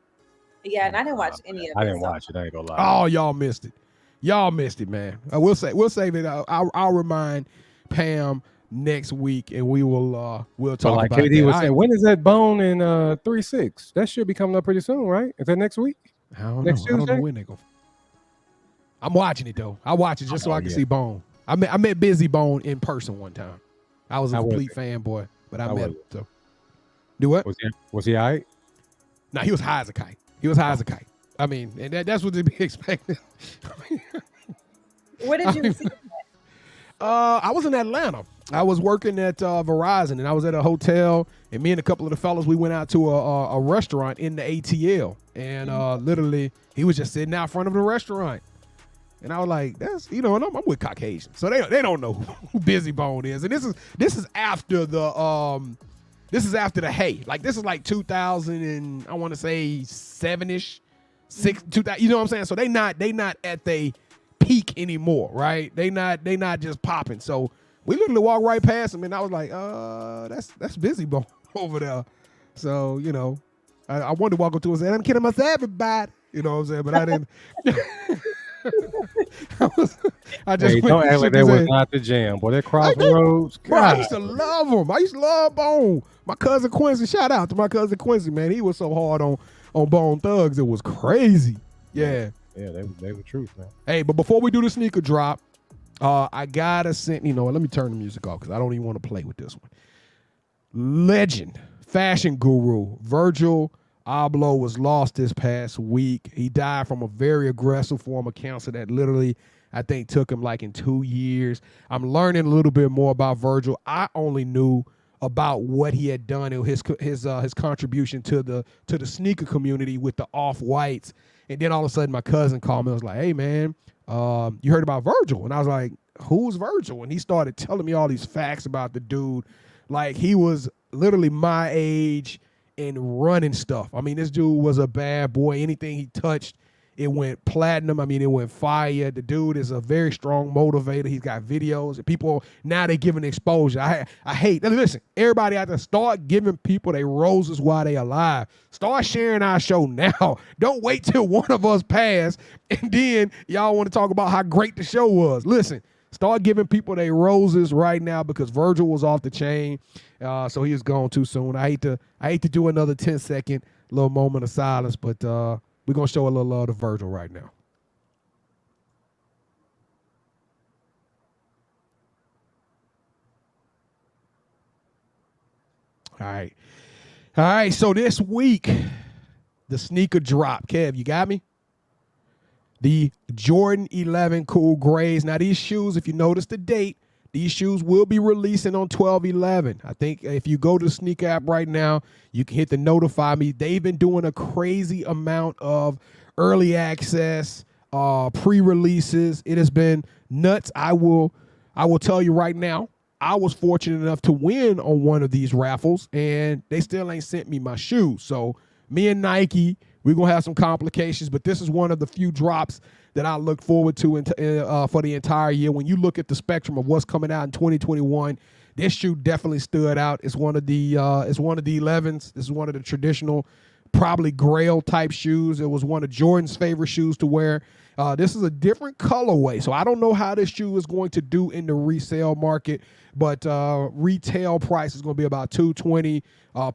Yeah, and I didn't watch any of it. I didn't watch it. I ain't gonna lie. Oh, y'all missed it. Y'all missed it, man. We'll save it. I'll remind Pam next week, and we'll talk like about KD that. was saying, when is that Bone in 3-6? That should be coming up pretty soon, right? Is that next week? I don't Next know. I don't know Tuesday? when they go. I'm watching it though. I watch it just so I can yeah. see Bone. I met Busy Bone in person one time. I was a How was complete it? fanboy, but I How met was him. So. Do what? Was he all right? No, he was high as a kite. He was high as a kite. I mean, and that's what to be expected. Where did you see it? I was in Atlanta. I was working at Verizon, and I was at a hotel, and me and a couple of the fellas, we went out to a restaurant in the ATL, and literally, he was just sitting out front of the restaurant. And I was like, that's, and I'm with Caucasians, so they don't know who Busy Bone is. And this is after the Hey, like this is like 2000 and I want to say 7ish, 2000. You know what I'm saying? So they not at the peak anymore, right? They not just popping. So we literally walked right past him, and I was like, that's Busy Bone over there. So I wanted to walk up to him and say, I'm kidding myself, everybody. You know what I'm saying? But I didn't. I just Hey, went don't and act like shook that his was hand. not the jam. Boy, that Crossroads. Bro, I God. used to love him. I used to love Bone. My cousin Quincy, shout out to my cousin Quincy, man. He was so hard on Bone Thugs. It was crazy. Yeah. Yeah, they were truth, man. Hey, but before we do the sneaker drop, I gotta send, let me turn the music off because I don't even want to play with this one. Legend, fashion guru, Virgil Abloh was lost this past week. He died from a very aggressive form of cancer that literally, I think, took him like in 2 years. I'm learning a little bit more about Virgil. I only knew about what he had done and his contribution to the sneaker community with the Off-Whites. And then all of a sudden, my cousin called me. I was like, hey, man, you heard about Virgil? And I was like, who's Virgil? And he started telling me all these facts about the dude. Like, he was literally my age and running stuff. I mean, this dude was a bad boy. Anything he touched, it went platinum. I mean, it went fire. The dude is a very strong motivator. He's got videos. And people, now they're giving exposure. I hate, listen, everybody out there, start giving people their roses while they alive. Start sharing our show now. Don't wait till one of us pass and then y'all want to talk about how great the show was. Listen, start giving people their roses right now because Virgil was off the chain. So he is gone too soon. I hate to do another 10-second little moment of silence, but we're going to show a little love to Virgil right now. All right. So this week, the sneaker drop. Kev, you got me? The Jordan 11 Cool Grays. Now, these shoes, if you notice the date, these shoes will be releasing on 12/11. I think if you go to the sneaker app right now, you can hit the notify me. They've been doing a crazy amount of early access, pre-releases. It has been nuts. I will tell you right now, I was fortunate enough to win on one of these raffles, and they still ain't sent me my shoes. So me and Nike, we're going to have some complications, but this is one of the few drops that I look forward to for the entire year. When you look at the spectrum of what's coming out in 2021, this shoe definitely stood out. It's one of the 11s. This is one of the traditional, probably grail type shoes. It was one of Jordan's favorite shoes to wear. This is a different colorway, so I don't know how this shoe is going to do in the resale market, but retail price is going to be about $220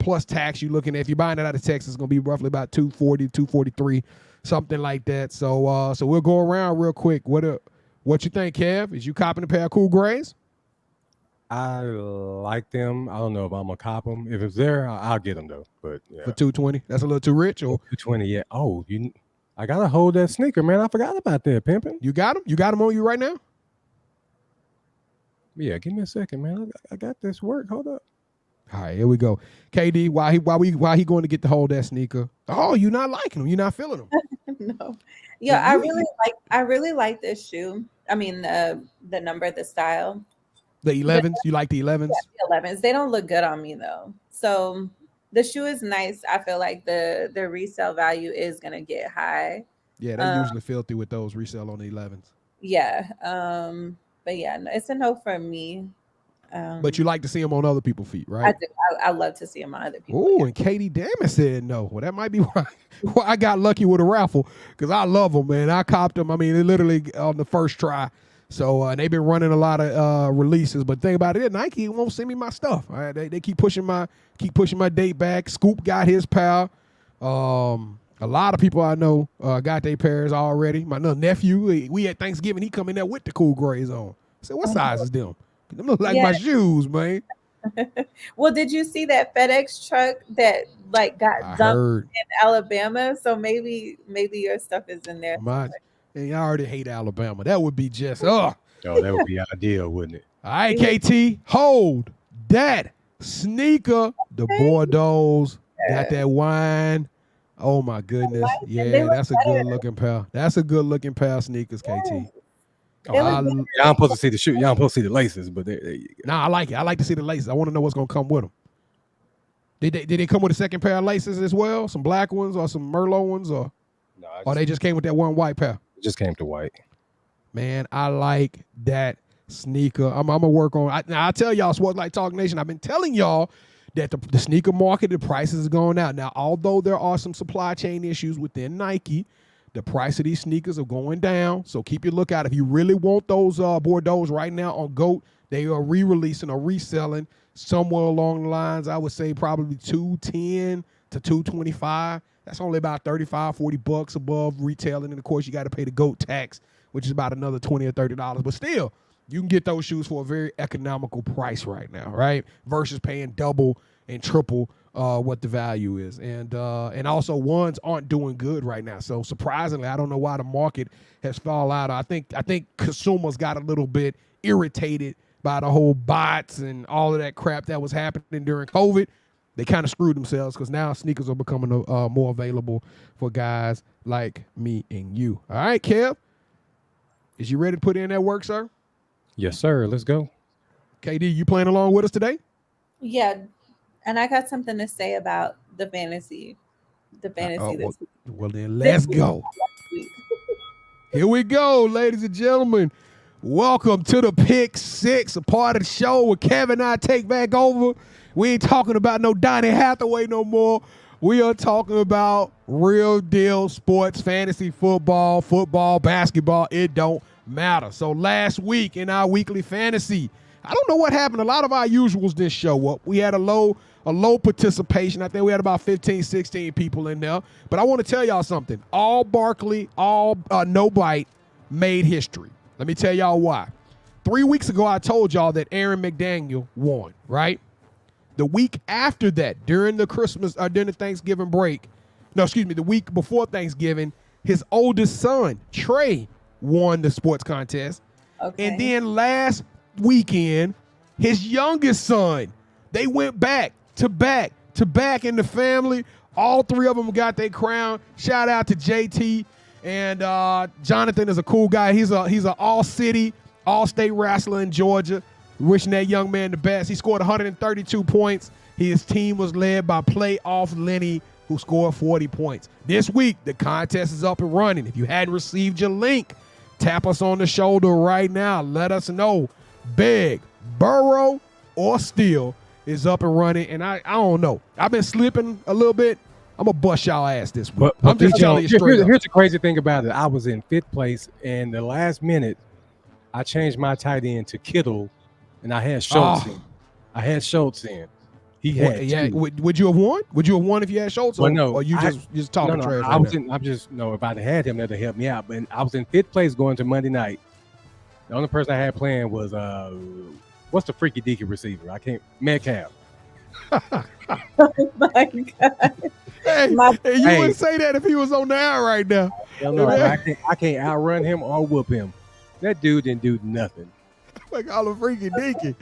plus tax. You're looking at, if you're buying it out of Texas, it's going to be roughly about $240, $243, something like that. So we'll go around real quick. What you think, Kev? Is you copping a pair of Cool Grays? I like them. I don't know if I'm gonna cop them. If it's there, I'll get them though. But yeah. For $220, that's a little too rich, or $220, yeah. Oh, I gotta hold that sneaker, man. I forgot about that, pimping. you got them? You got them on you right now? Yeah, give me a second, man. I got this work. Hold up. All right, here we go. KD, why he going to get the hold of that sneaker? Oh, you not liking him? You not feeling him? No. Yeah, I really like this shoe. I mean the number, the style. The 11s? You like the 11s? Yeah, the 11s. They don't look good on me though. So the shoe is nice. I feel like the resale value is gonna get high. Yeah, they usually filthy with those resale on the 11s. Yeah. But yeah, no, it's a no for me. But you like to see them on other people's feet, right? I do. I love to see them on other people. Oh, and Katie Damon said no. Well, that might be why I got lucky with a raffle, because I love them, man. I copped them. I mean, they literally on the first try. So they've been running a lot of releases. But the thing about it, Nike won't send me my stuff. All right? They keep pushing my date back. Scoop got his pair. A lot of people I know got their pairs already. My little nephew, we at Thanksgiving, he come in there with the cool grays on. I said, what size is them? Them look like my shoes, man. Well, did you see that FedEx truck that like got dumped in Alabama? So maybe your stuff is in there. And I already hate Alabama. That would be just Oh, that would be ideal, wouldn't it? All right, KT, hold that sneaker. The Bordeaux's got that wine. Oh my goodness. Yeah, that's a good looking pair. That's a good looking pair of sneakers, KT. Y'all supposed to see the shoe. Y'all supposed to see the laces, but there you go. Nah, I like it. I like to see the laces. I want to know what's gonna come with them. Did they come with a second pair of laces as well? Some black ones or some Merlot ones, or they just came with that one white pair? It just came to white. Man, I like that sneaker. I'm gonna work on. I'll tell y'all, SportsLifeTalk Nation. I've been telling y'all that the sneaker market, the prices are going out. Now, although there are some supply chain issues within Nike, the price of these sneakers are going down. So keep your lookout. If you really want those Bordeaux's right now on GOAT, they are re-releasing or reselling somewhere along the lines, I would say probably $210 to $225. That's only about $35-$40 above retailing. And, of course, you got to pay the GOAT tax, which is about another $20 or $30. But still, you can get those shoes for a very economical price right now, right? Versus paying double and triple what the value is. And also ones aren't doing good right now. So surprisingly, I don't know why the market has fallen out. I think consumers got a little bit irritated by the whole bots and all of that crap that was happening during COVID. They kind of screwed themselves, because now sneakers are becoming more available for guys like me and you. All right, Kev, is you ready to put in that work, sir? Yes, sir. Let's go. KD, you playing along with us today? Yeah. And I got something to say about the fantasy. This week. Well, then let's go. Here we go, ladies and gentlemen. Welcome to the Pick Six, a part of the show where Kevin and I take back over. We ain't talking about no Donnie Hathaway no more. We are talking about real deal sports, fantasy football, basketball. It don't matter. So last week in our weekly fantasy, I don't know what happened. A lot of our usuals didn't show up. We had a low participation. I think we had about 15, 16 people in there. But I want to tell y'all something. All Barkley, no bite made history. Let me tell y'all why. 3 weeks ago, I told y'all that Aaron McDaniel won, right? The week after that, during the Thanksgiving break, the week before Thanksgiving, his oldest son, Trey, won the sports contest. Okay. And then last weekend, his youngest son, they went back to back in the family. All three of them got their crown. Shout out to JT. And Jonathan is a cool guy. He's an all-city, all-state wrestler in Georgia. Wishing that young man the best. He scored 132 points. His team was led by playoff Lenny, who scored 40 points. This week, the contest is up and running. If you hadn't received your link, tap us on the shoulder right now. Let us know. Beg, Burrow, or Steele is up and running. And I don't know. I've been slipping a little bit. I'm going to bust y'all ass this week. I'm just telling you straight up. Here's the crazy thing about it. I was in 5th place, and the last minute, I changed my tight end to Kittle, and I had Schultz in. I had Schultz in. He had two. Would you have won? Would you have won if you had Schultz? Well, no. Or you just talking trash? If I'd had him, that'd help me out. But I was in 5th place going to Monday night. The only person I had playing was what's the freaky deaky receiver? Metcalf. Oh my God. You wouldn't say that if he was on the air right now. No, I can't outrun him or whoop him. That dude didn't do nothing. Like all the freaking dinky.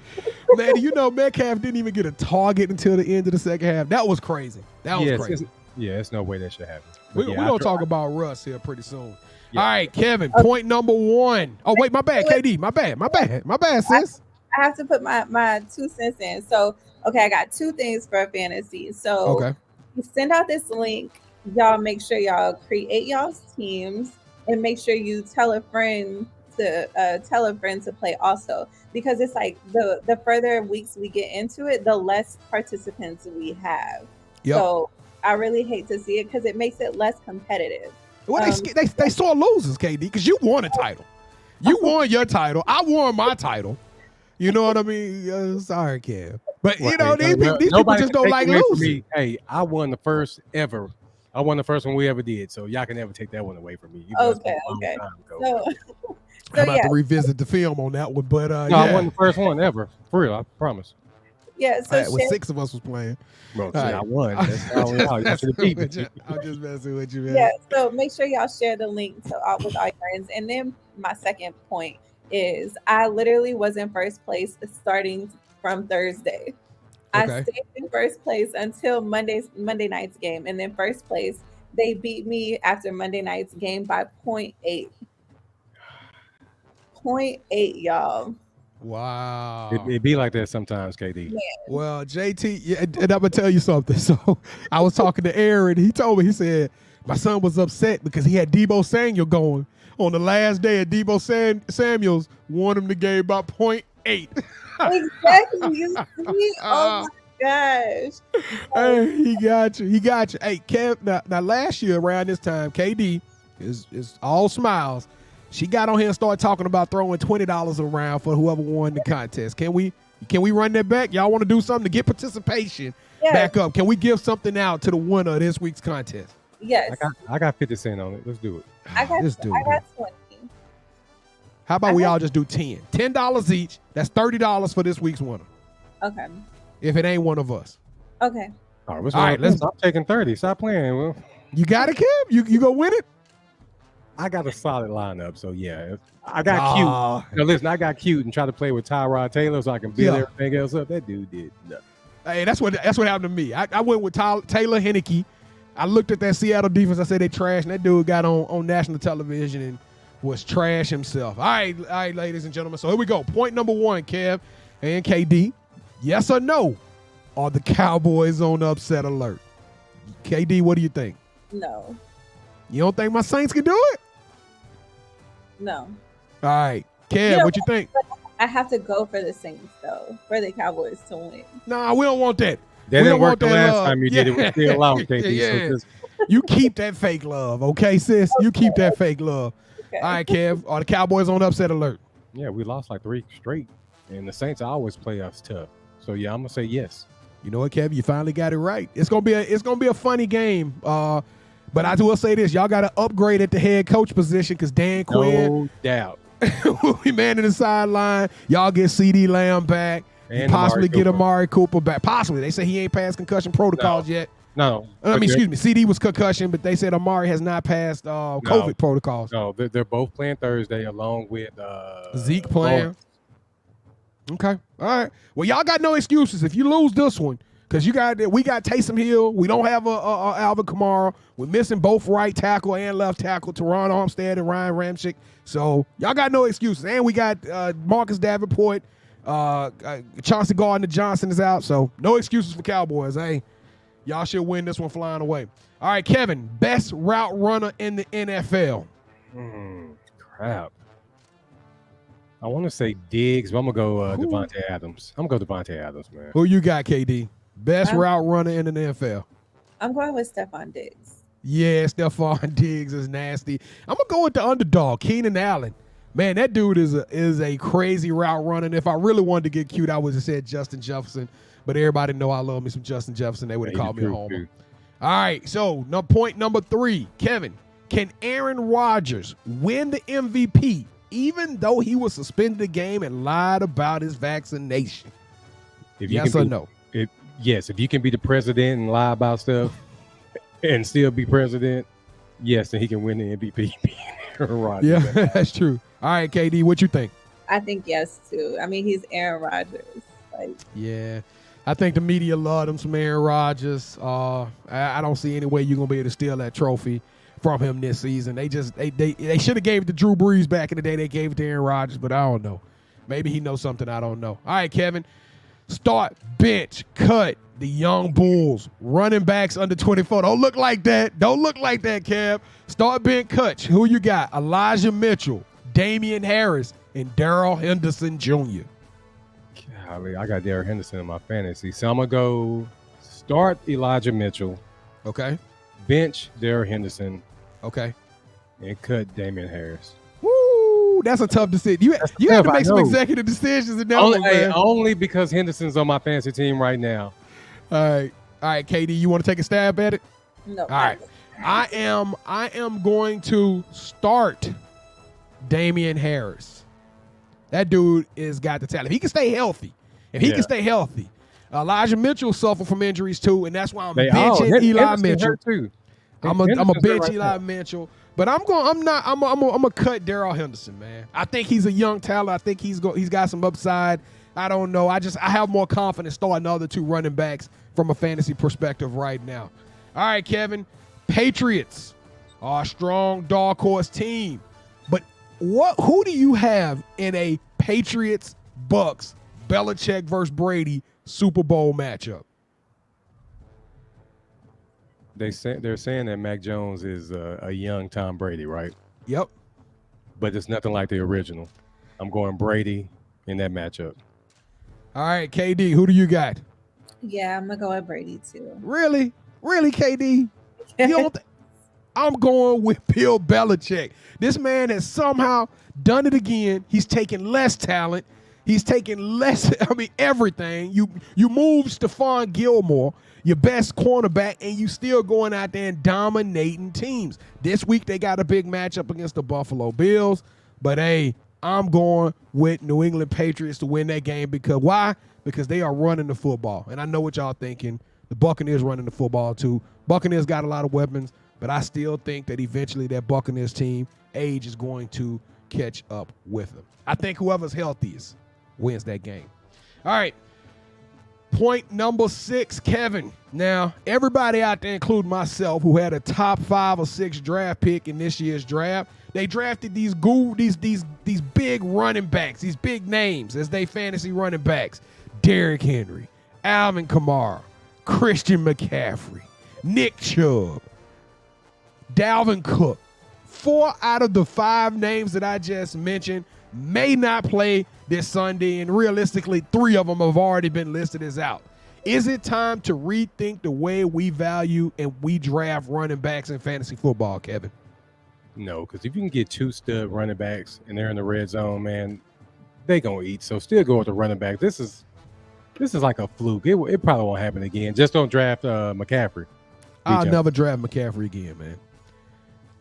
Man, you know Metcalf didn't even get a target until the end of the second half. That was crazy. That was crazy. There's no way that should happen. We're going to talk about Russ here pretty soon. Yeah. All right, Kevin, point number 1. Oh, wait, my bad, KD. My bad, sis. I have to put my 2 cents in. So, okay, I got 2 things for fantasy. So, you send out this link. Y'all make sure y'all create y'all's teams and make sure you tell a friend to play also, because it's like the further weeks we get into it, the less participants we have. Yep. So I really hate to see it because it makes it less competitive. Well, they saw losers, KD, because you won a title. You won your title. I won my title. You know what I mean? Sorry, Kev. But, you know, these people just don't like losing. Hey, I won the first ever. I won the first one we ever did, so y'all can never take that one away from me. Okay. So I'm about to revisit the film on that one, but no, I won the first one ever. For real, I promise. Yeah, so when 6 of us was playing. Bro, I won. That's the beat. I'm just messing with you, man. Yeah, so make sure y'all share the link with all your friends. And then my second point is I literally was in first place starting from Thursday. I stayed in first place until Monday night's game. And then first place, they beat me after Monday night's game by 0.8. 0.8, y'all. Wow. It be like that sometimes, KD. Man. Well, JT, and I'm going to tell you something. So I was talking to Aaron. He told me, he said, my son was upset because he had Deebo Samuel going. On the last day of Deebo Samuels, won him the game by 0.8. Exactly. You see? Oh, my gosh. Hey, he got you. Hey, Kev, now last year around this time, KD is all smiles. She got on here and started talking about throwing $20 around for whoever won the contest. Can we run that back? Y'all want to do something to get participation back up? Can we give something out to the winner of this week's contest? Yes. I got 50 cents on it. Let's do it. I got 20. How about we all just do 10? $10 each. That's $30 for this week's winner. Okay. If it ain't one of us. Okay. All right, let's stop taking 30. Stop playing. Well, you got it, Kev? You gonna win it? I got a solid lineup, so yeah. I got cute. Now listen, I got cute and try to play with Tyrod Taylor so I can build everything else up. That dude did nothing. Hey, that's what happened to me. I went with Taylor Heineke. I looked at that Seattle defense. I said they trash, and that dude got on national television and was trash himself. All right, ladies and gentlemen. So here we go. Point number 1, Kev and KD. Yes or no? Are the Cowboys on upset alert? KD, what do you think? No. You don't think my Saints can do it? No. All right. Kev, what you think? I have to go for the Saints, though, for the Cowboys to win. Nah, we don't want that. That didn't work the last time you did it. We're still out, KD. Yeah. So just... You keep that fake love, okay, sis? You keep that fake love. Okay. All right, Kev. Are the Cowboys on upset alert? Yeah, we lost like 3 straight. And the Saints always play us tough. So yeah, I'm gonna say yes. You know what, Kev? You finally got it right. It's gonna be a funny game. But I will say this: y'all got to upgrade at the head coach position because Dan Quinn, no doubt, will be manning the sideline. Y'all get CD Lamb back, and possibly get Amari Cooper back. Possibly, they say he ain't passed concussion protocols yet. No, I mean, excuse me, CD was concussion, but they said Amari has not passed COVID protocols. No, they're both playing Thursday along with Zeke playing. Okay, all right. Well, y'all got no excuses if you lose this one. Because we got Taysom Hill. We don't have a Alvin Kamara. We're missing both right tackle and left tackle, Teron Armstead and Ryan Ramczyk. So y'all got no excuses. And we got Marcus Davenport. Chauncey Gardner-Johnson is out. So no excuses for Cowboys. Hey, y'all should win this one flying away. All right, Kevin, best route runner in the NFL. Crap. I want to say Diggs, but I'm going to go Devontae Adams. I'm going to go Devontae Adams, man. Who you got, KD? Best route runner in the NFL. I'm going with Stephon Diggs. Yeah, Stephon Diggs is nasty. I'm going to go with the underdog, Keenan Allen. Man, that dude is a crazy route runner. And if I really wanted to get cute, I would have said Justin Jefferson. But everybody know I love me some Justin Jefferson. They would have called me a homer. Dude. All right, so point number 3. Kevin, can Aaron Rodgers win the MVP even though he was suspended the game and lied about his vaccination? Yes or no? Yes, if you can be the president and lie about stuff and still be president, yes, then he can win the MVP. Yeah, that's true. All right, KD, what you think? I think yes too. I mean, he's Aaron Rodgers. Like, Yeah. I think the media loved him some Aaron Rodgers. I don't see any way you're gonna be able to steal that trophy from him this season. They should have gave it to Drew Brees back in the day. They gave it to Aaron Rodgers, but I don't know. Maybe he knows something I don't know. All right, Kevin. Start, bench, cut the young Bulls. Running backs under 24. Don't look like that. Don't look like that, Kev. Start, bench, cut. Who you got? Elijah Mitchell, Damian Harris, and Darrell Henderson Jr. Golly, I got Derek Henderson in my fantasy. So I'm going to go start Elijah Mitchell. Okay. Bench Derek Henderson. Okay. And cut Damian Harris. Woo! That's a tough decision. You have to make some executive decisions in that one, man. Only because Henderson's on my fantasy team right now. All right, KD, you want to take a stab at it? no. All right. I am going to start Damian Harris. That dude is got the talent. If he can stay healthy, Elijah Mitchell suffered from injuries too, and that's why I'm benching Eli Mitchell. I'm a bench Eli Mitchell, but I'm gonna cut Darrell Henderson, man. I think he's a young talent. I think he's got some upside. I don't know. I have more confidence starting the other two running backs from a fantasy perspective right now. All right, Kevin. Patriots are a strong dark horse team, but who do you have in a Patriots-Bucks Belichick versus Brady Super Bowl matchup? They're saying that Mac Jones is a young Tom Brady, right? Yep. But it's nothing like the original. I'm going Brady in that matchup. All right, KD, who do you got? Yeah, I'm gonna go with Brady too. Really, KD? You don't I'm going with Bill Belichick. This man has somehow done it again. He's taken less talent. He's taken less, everything. You move Stephon Gilmore, your best cornerback, and you still going out there and dominating teams. This week they got a big matchup against the Buffalo Bills. But, hey, I'm going with New England Patriots to win that game. Because why? Because they are running the football. And I know what y'all thinking. The Buccaneers running the football too. Buccaneers got a lot of weapons. But I still think that eventually that Buccaneers team, age is going to catch up with them. I think whoever's healthiest wins that game. All right. Point number 6, Kevin. Now, everybody out there, including myself, who had a top 5 or 6 draft pick in this year's draft, they drafted these big running backs, these big names as they fantasy running backs. Derrick Henry, Alvin Kamara, Christian McCaffrey, Nick Chubb, Dalvin Cook. 4 out of the 5 names that I just mentioned may not play this Sunday, and realistically, 3 of them have already been listed as out. Is it time to rethink the way we value and we draft running backs in fantasy football, Kevin? No, because if you can get 2 stud running backs and they're in the red zone, man, they gonna eat. So still go with the running back. This is like a fluke. It probably won't happen again. Just don't draft McCaffrey. I'll never draft McCaffrey again, man.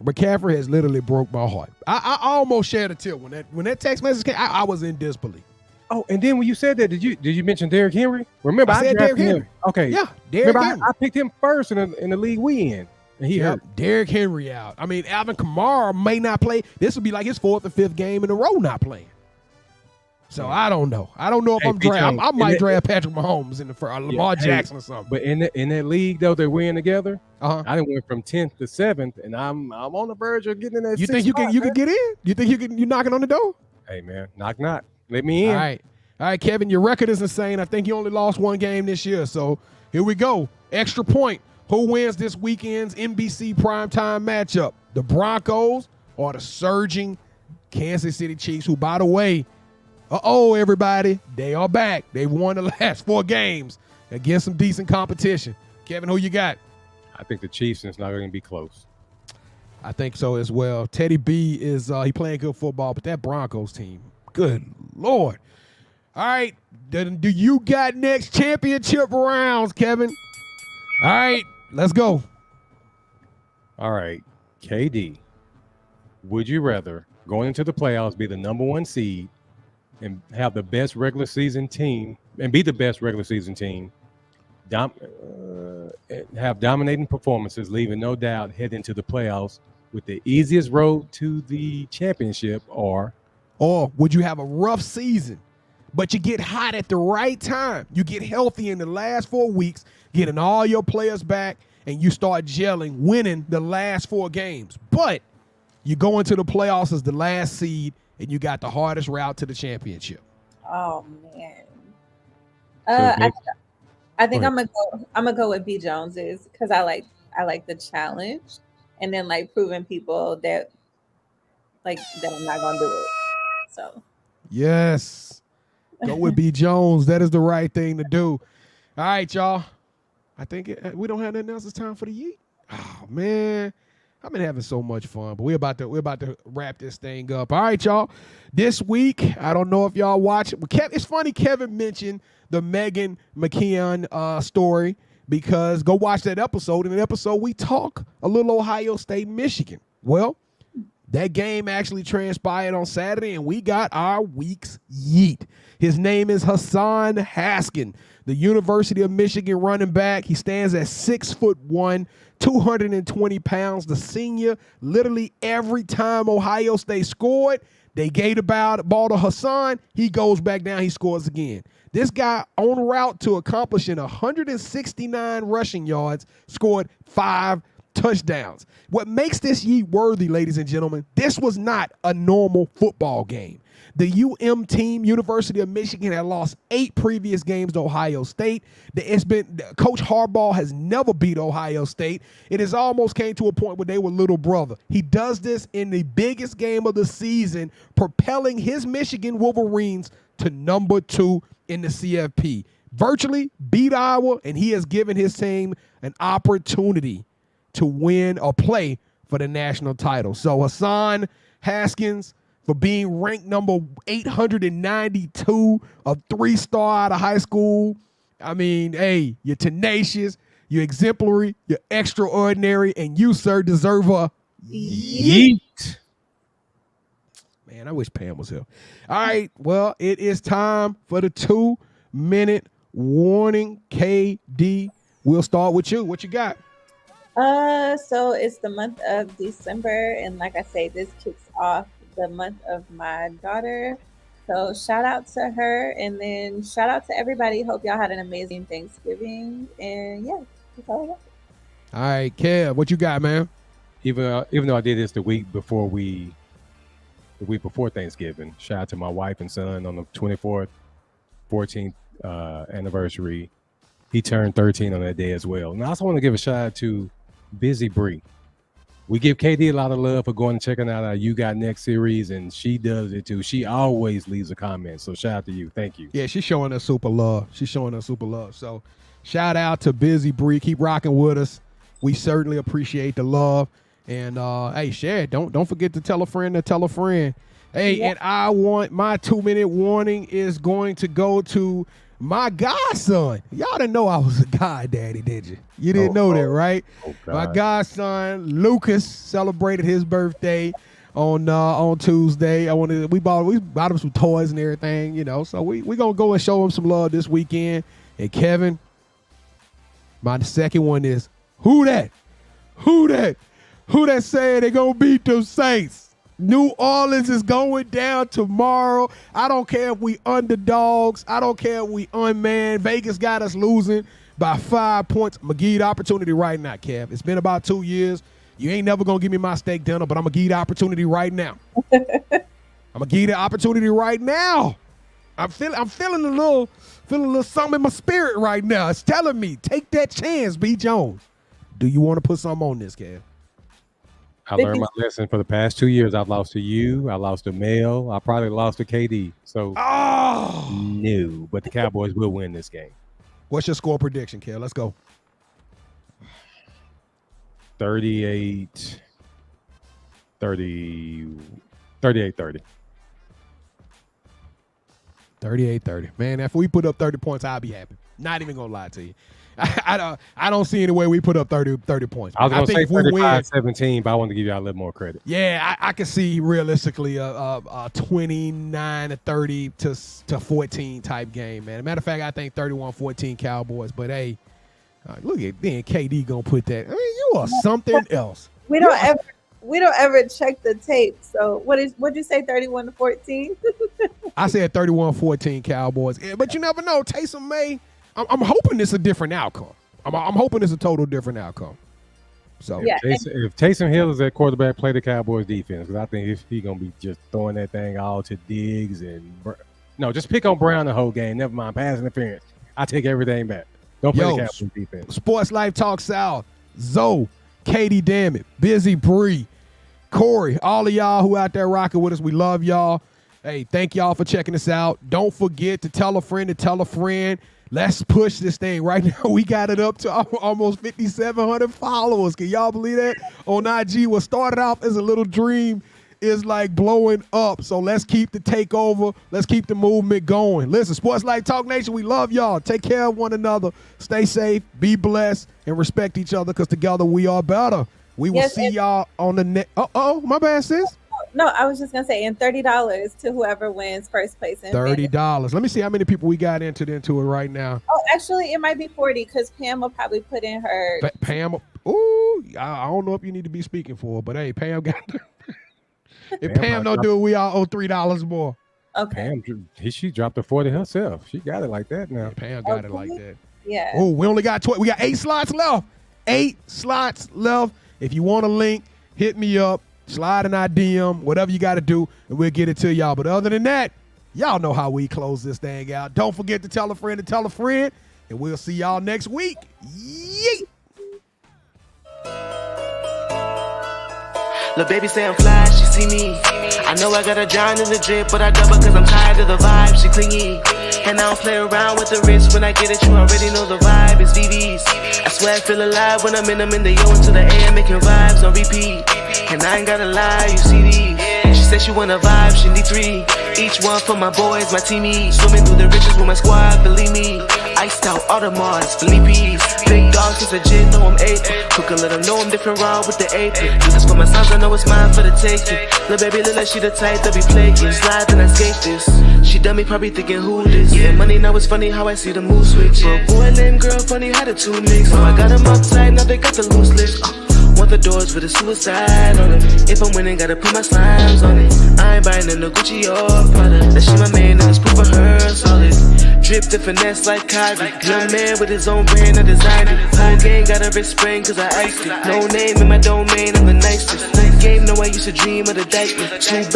McCaffrey has literally broke my heart. I almost shed a tear when that text message came. I was in disbelief. Oh, and then when you said that, did you mention Derrick Henry? Remember, I said Derrick Henry. Okay, yeah, Derrick Henry. I picked him first in the league we in, and he hurt. Derrick Henry out. Alvin Kamara may not play. This will be like his 4th or 5th game in a row not playing. So I don't know. I don't know if I'm drafting. I might draft Patrick Mahomes for Lamar Jackson or something. But in that league though, that we're in together, I done went from 10th to 7th, and I'm on the verge of getting in that. You think you can get in? You think you knocking on the door? Hey man, knock. Let me in. All right, Kevin. Your record is insane. I think you only lost 1 game this year. So here we go. Extra point. Who wins this weekend's NBC primetime matchup? The Broncos or the surging Kansas City Chiefs? Who, by the way, everybody, they are back. They won the last 4 games against some decent competition. Kevin, who you got? I think the Chiefs, and it's not going to be close. I think so as well. Teddy B is he playing good football, but that Broncos team, good Lord. All right, do you got next championship rounds, Kevin? All right, let's go. All right, KD, would you rather going into the playoffs be the number 1 seed and have the best regular season team and be the best regular season team, have dominating performances, leaving no doubt head into the playoffs with the easiest road to the championship, or Or would you have a rough season, but you get hot at the right time? You get healthy in the last 4 weeks, getting all your players back, and you start gelling, winning the last 4 games. But you go into the playoffs as the last seed, and you got the hardest route to the championship. Oh man. So I think Go I'm gonna go with B Jones's because I like the challenge, and then like proving people that I'm not gonna do it. So Yes. Go with B. Jones. That is the right thing to do. All right, y'all. I think we don't have nothing else. It's time for the yeet. Oh, man. I've been having so much fun, but we're about to wrap this thing up. All right, y'all. This week, I don't know if y'all watch it. It's funny Kevin mentioned the Megan McKeon story because go watch that episode. In the episode, we talk a little Ohio State, Michigan. Well, that game actually transpired on Saturday, and we got our week's yeet. His name is Hassan Haskin, the University of Michigan running back. He stands at 6'1", 220 pounds. The senior, literally every time Ohio State scored, they gave the ball to Hassan. He goes back down. He scores again. This guy, on route to accomplishing 169 rushing yards, scored 5 touchdowns. What makes this yeet worthy, ladies and gentlemen, this was not a normal football game. The team, University of Michigan, had lost 8 previous games to Ohio State. Coach Harbaugh has never beat Ohio State. It has almost came to a point where they were little brother. He does this in the biggest game of the season, propelling his Michigan Wolverines to number 2 in the CFP. Virtually beat Iowa, and he has given his team an opportunity to win or play for the national title. So Hassan Haskins, for being ranked number 892, a 3-star out of high school. I mean, hey, you're tenacious, you're exemplary, you're extraordinary, and you, sir, deserve a yeet. Man, I wish Pam was here. All right, well, it is time for the 2-minute warning. KD, we'll start with you. What you got? So it's the month of December, and like I say, this kicks off the month of my daughter. So shout out to her, and then shout out to everybody. Hope y'all had an amazing Thanksgiving, and yeah, that's all I got. All right, Kev, what you got, man? even though I did this the week before Thanksgiving, shout out to my wife and son on the 24th, 14th anniversary. He turned 13 on that day as well. And I also want to give a shout out to Busy Bree. We give KD a lot of love for going and checking out our You Got Next series, and she does it too. She always leaves a comment. So shout out to you. Thank you. Yeah, she's showing us super love. So shout out to Busy Bree. Keep rocking with us. We certainly appreciate the love. And hey, share it. Don't forget to tell a friend to tell a friend. Hey, yeah. And I want my 2-minute warning is going to go to my godson. Y'all didn't know I was a god daddy, did you? You didn't know that, right? My godson Lucas celebrated his birthday on Tuesday. We bought him some toys and everything, you know. So we gonna go and show him some love this weekend. And Kevin, my second one is who that said they gonna beat them Saints? New Orleans is going down tomorrow. I don't care if we underdogs. I don't care if we unmanned. Vegas got us losing by 5 points. I'm going to give you the opportunity right now, Kev. It's been about 2 years. You ain't never going to give me my steak dinner, but I'm going to give you the opportunity right now. I'm going to give you the opportunity right now. I'm feeling a little something in my spirit right now. It's telling me, take that chance, B. Jones. Do you want to put something on this, Kev? I learned my lesson for the past 2 years. I've lost to you. I lost to Mel. I probably lost to KD. So, no. But the Cowboys will win this game. What's your score prediction, Kev? Let's go. 38-30. 38-30. 38-30. Man, if we put up 30 points, I'll be happy. Not even going to lie to you. I don't see any way we put up 30 points. I was going to say 35-17, but I want to give you a little more credit. Yeah, I can see realistically a 29-30 to 14 type game, man. As a matter of fact, I think 31-14 Cowboys. But, hey, look at then KD going to put that. I mean, you are something else. We don't we don't ever check the tape. So what'd you say, 31-14? I said 31-14 Cowboys. Yeah, but you never know. Taysom may. I'm hoping it's a different outcome. I'm hoping it's a total different outcome. So Yeah. If Taysom Hill is at quarterback, play the Cowboys defense, because I think he's going to be just throwing that thing all to Diggs and no, just pick on Brown the whole game. Never mind pass interference. I take everything back. Don't play the Cowboys defense. Sports Life Talk South, Zoe, Katie, damn it, Busy Bree, Corey, all of y'all who out there rocking with us, we love y'all. Hey, thank y'all for checking us out. Don't forget to tell a friend to tell a friend. Let's push this thing. Right now, we got it up to almost 5,700 followers. Can y'all believe that? On IG, what started off as a little dream is like blowing up. So let's keep the takeover. Let's keep the movement going. Listen, Sports Life Talk Nation, we love y'all. Take care of one another. Stay safe, be blessed, and respect each other, because together we are better. We will see y'all on the next. My bad, sis. No, I was just gonna say, and $30 to whoever wins first place. $30. Let me see how many people we got entered into it right now. Oh, actually, it might be 40 because Pam will probably put in her. Pam, ooh, I don't know if you need to be speaking for her, but hey, Pam got. If Pam don't do it, we all owe $3 more. Okay. Pam, she dropped the 40 herself. She got it like that now. Pam got it like that. Yeah. Oh, we only got 12. We got 8 slots left. 8 slots left. If you want a link, hit me up. Slide in our DM, whatever you got to do, and we'll get it to y'all. But other than that, y'all know how we close this thing out. Don't forget to tell a friend to tell a friend, and we'll see y'all next week. Yeet! Lil' baby say I'm fly, she see me. I know I got a giant in the drip, but I double cause I'm tired of the vibe, she clingy. And I don't play around with the wrist, when I get it, you already know the vibe, it's VVs. I swear I feel alive when I'm in the yo into the AM, making vibes on repeat. And I ain't gotta lie, you see these. She said she want a vibe, she need 3. Each one for my boys, my teamies. Swimming through the riches with my squad, believe me. Iced out Audemars, Philippi's. Big dog is a gin, know I'm 8. Cook and let them know I'm different raw with the apron. Do this for my sons, I know it's mine for the taking. Lil' baby Lila, she the type that be flaking. Slide and I skate this. She done me probably thinking who this. Yeah, money now it's funny how I see the mood switch. But boy named girl funny how the two mix. So I got them uptight, now they got the loose lips. Want the doors with a suicide on it. If I'm winning, gotta put my slimes on it. I ain't buying no Gucci or Prada. That she my man and it's proof for her solid. Drip the finesse like Kyrie. Young man with his own brand, I designed it. Whole gang got a wrist spring cause I iced it. No name in my domain, I'm the nicest. Game, no I used to dream of the dice. Too bad.